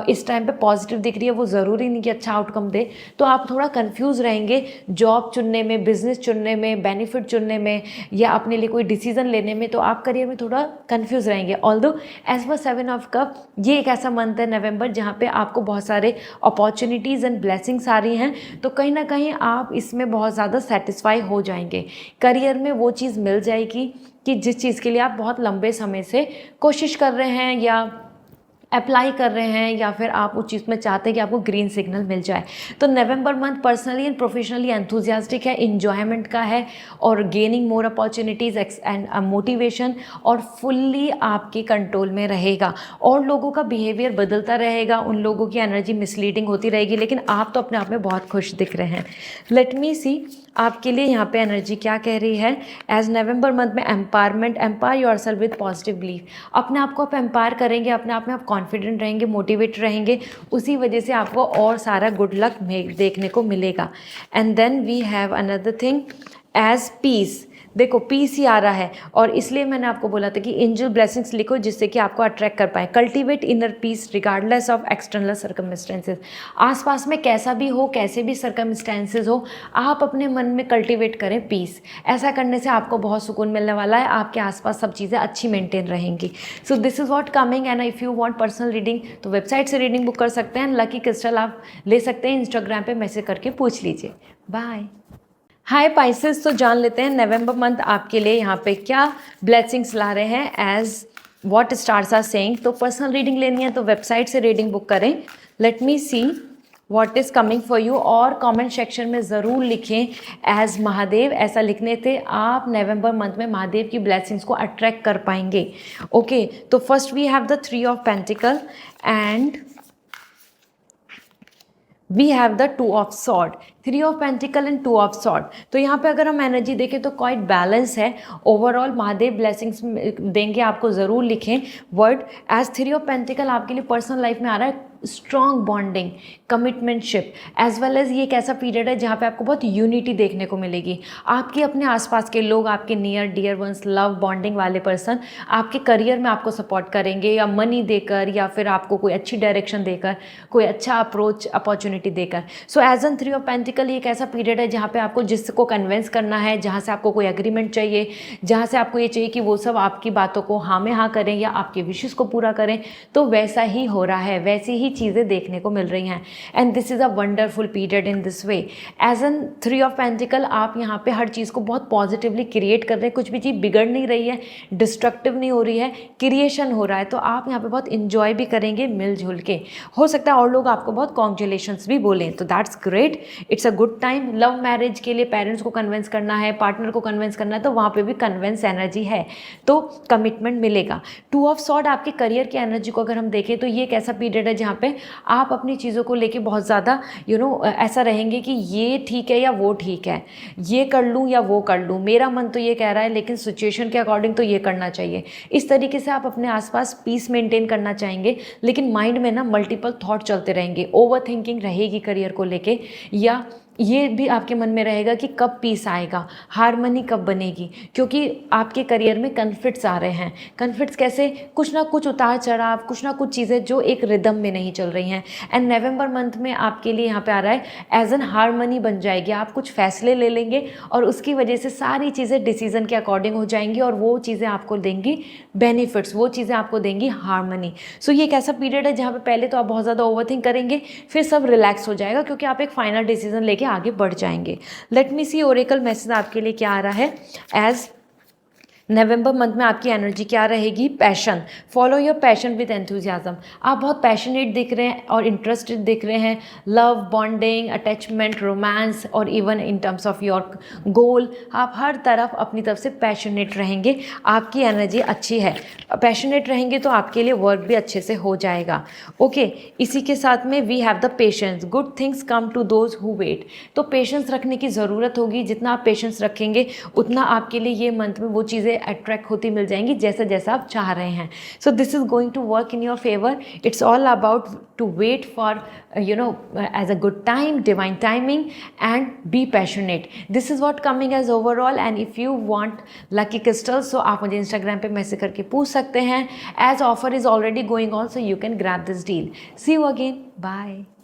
इस टाइम पे पॉजिटिव दिख रही है वो ज़रूरी नहीं कि अच्छा आउटकम दे। तो आप थोड़ा कंफ्यूज रहेंगे जॉब चुनने में, बिजनेस चुनने में, बेनिफिट चुनने में, या अपने लिए कोई डिसीजन लेने में। तो आप करियर में थोड़ा कंफ्यूज रहेंगे। Although as per 7 of cup, ये एक ऐसा मंथ है नवंबर जहाँ पे आपको बहुत सारे अपॉर्चुनिटीज़ एंड ब्लेसिंग्स आ रही हैं। तो कहीं ना कहीं आप इसमें बहुत ज़्यादा सेटिस्फाई हो जाएंगे। करियर में वो चीज़ मिल जाएगी कि जिस चीज़ के लिए आप बहुत लंबे समय से कोशिश कर रहे हैं या अप्लाई कर रहे हैं, या फिर आप उस चीज़ में चाहते हैं कि आपको ग्रीन सिग्नल मिल जाए। तो नवंबर month personally and professionally enthusiastic है, इन्जॉयमेंट का है, और gaining more opportunities and motivation, और फुल्ली आपके कंट्रोल में रहेगा। और लोगों का बिहेवियर बदलता रहेगा, उन लोगों की एनर्जी मिसलीडिंग होती रहेगी, लेकिन आप तो अपने आप में बहुत खुश दिख रहे हैं। लेट मी सी आपके लिए यहाँ पे एनर्जी क्या कह रही है। एज नवंबर मंथ में empowerment, empower yourself with positive belief, अपने आप को आप एम्पायर करेंगे, अपने आप में आप कॉन्फिडेंट रहेंगे, मोटिवेट रहेंगे, उसी वजह से आपको और सारा गुड लक देखने को मिलेगा। And then we have another thing as peace. देखो पीस ही आ रहा है, और इसलिए मैंने आपको बोला था कि एंजल ब्लेसिंग्स लिखो जिससे कि आपको अट्रैक्ट कर पाए। Cultivate inner peace regardless of external circumstances. आसपास में कैसा भी हो, कैसे भी सर्कमस्टेंसेज हो, आप अपने मन में कल्टिवेट करें पीस। ऐसा करने से आपको बहुत सुकून मिलने वाला है, आपके आसपास सब चीज़ें अच्छी मेंटेन रहेंगी। सो this is what coming. And if you want personal reading तो वेबसाइट से रीडिंग बुक कर सकते हैं। लकी क्रिस्टल आप ले सकते हैं, इंस्टाग्राम पे मैसेज करके पूछ लीजिए। बाय। हाय पाइसेस, तो जान लेते हैं नवंबर मंथ आपके लिए यहाँ पे क्या ब्लेसिंग्स ला रहे हैं as what stars are saying. तो पर्सनल रीडिंग लेनी है तो वेबसाइट से रीडिंग बुक करें। Let me see what is coming for you, और कमेंट सेक्शन में ज़रूर लिखें एज महादेव। ऐसा लिखने से आप नवंबर मंथ में महादेव की ब्लेसिंग्स को अट्रैक्ट कर पाएंगे। ओके, तो first we have the 3 of pentacle and we have the 2 of sword. 3 of pentacle and 2 of sword. तो यहाँ पे अगर हम एनर्जी देखें तो क्वाइट बैलेंस है। ओवरऑल महादेव ब्लेसिंग्स देंगे आपको, ज़रूर लिखें वर्ड। एज 3 ऑफ पेंटिकल आपके लिए पर्सनल लाइफ में आ रहा है strong bonding, commitmentship, as well as ये एक ऐसा पीरियड है जहाँ पे आपको बहुत यूनिटी देखने को मिलेगी। आपके अपने आसपास के लोग, आपके near dear ones, love bonding वाले पर्सन आपके करियर में आपको सपोर्ट करेंगे, या मनी देकर, या फिर आपको कोई अच्छी डायरेक्शन देकर, कोई अच्छा अप्रोच अपॉर्चुनिटी देकर। So as an 3 of pentacle ये एक ऐसा पीरियड है जहाँ पे आपको जिसको कन्विंस करना है, जहाँ से आपको कोई एग्रीमेंट चाहिए, जहाँ से आपको ये चाहिए कि वो सब आपकी बातों को हाँ में हाँ करें या आपके विशेष को पूरा करें, तो वैसा ही हो रहा है, वैसी ही चीज़ें देखने को मिल रही हैं। And this is a wonderful period in this way. As an 3 of pentacle आप यहाँ पे हर चीज़ को बहुत पॉजिटिवली क्रिएट कर रहे हैं, कुछ भी चीज़ बिगड़ नहीं रही है, डिस्ट्रक्टिव नहीं हो रही है, क्रिएशन हो रहा है। तो आप यहाँ पे बहुत इंजॉय भी करेंगे मिलजुल के। हो सकता है और लोग आपको बहुत कॉन्ग्रेचुलेशंस भी बोलें, तो that's great, it's a good time. Love marriage के लिए पेरेंट्स को कन्विंस करना है, पार्टनर को कन्विंस करना है, तो वहाँ पे भी कन्विंस एनर्जी है, तो कमिटमेंट मिलेगा। 2 ऑफ सॉर्ड आपके करियर की एनर्जी को अगर हम देखें तो ये एक ऐसा पीरियड है जहाँ पे आप अपनी चीज़ों को लेके बहुत ज़्यादा ऐसा रहेंगे कि ये ठीक है या वो ठीक है, ये कर लूँ या वो कर लूँ, मेरा मन तो ये कह रहा है लेकिन सिचुएशन के अकॉर्डिंग तो ये करना चाहिए। इस तरीके से आप अपने आसपास पीस मेंटेन करना चाहेंगे, लेकिन माइंड में ना मल्टीपल थॉट चलते रहेंगे, ओवर थिंकिंग रहेगी करियर को लेके, या ये भी आपके मन में रहेगा कि कब पीस आएगा, हारमनी कब बनेगी, क्योंकि आपके करियर में कन्फ्लिक्ट्स आ रहे हैं। कन्फ्लिक्ट्स कैसे, कुछ ना कुछ उतार चढ़ाव, कुछ ना कुछ चीज़ें जो एक रिदम में नहीं चल रही हैं। एंड नवंबर मंथ में आपके लिए यहाँ पे आ रहा है एज एन हारमनी बन जाएगी। आप कुछ फैसले ले लेंगे और उसकी वजह से सारी चीज़ें डिसीजन के अकॉर्डिंग हो जाएंगी, और वो चीज़ें आपको देंगी बेनिफिट्स, वो चीज़ें आपको देंगी हारमनी। सो ये एक ऐसा पीरियड है जहाँ पे पहले तो आप बहुत ज़्यादा ओवरथिंक करेंगे, फिर सब रिलैक्स हो जाएगा क्योंकि आप एक फाइनल डिसीजन लेके आगे बढ़ जाएंगे। Late me see Oracle message आपके लिए क्या आ रहा है एज नवंबर मंथ में आपकी एनर्जी क्या रहेगी? Passion. Follow your passion with enthusiasm. आप बहुत पैशनेट दिख रहे हैं और इंटरेस्टेड दिख रहे हैं। लव, बॉन्डिंग, अटैचमेंट, रोमांस और even in terms of your goal, आप हर तरफ अपनी तरफ से पैशनेट रहेंगे। आपकी एनर्जी अच्छी है, पैशनेट रहेंगे तो आपके लिए वर्क भी अच्छे से हो जाएगा। ओके, इसी के साथ में we have the patience. Good things come to those who wait. तो पेशेंस रखने की ज़रूरत होगी। जितना आप पेशेंस रखेंगे उतना आपके लिए ये मंथ में वो चीज़ें अट्रैक्ट होती मिल जाएंगी जैसा जैसा आप चाह रहे हैं। So this is going to work in your favour. It's all about to wait for as a good time, divine timing, and be passionate. This is what coming as overall. And if you want lucky crystals, so आप मुझे Instagram पे message करके पूछ सकते हैं. As offer is already going on, so you can grab this deal. See you again. Bye.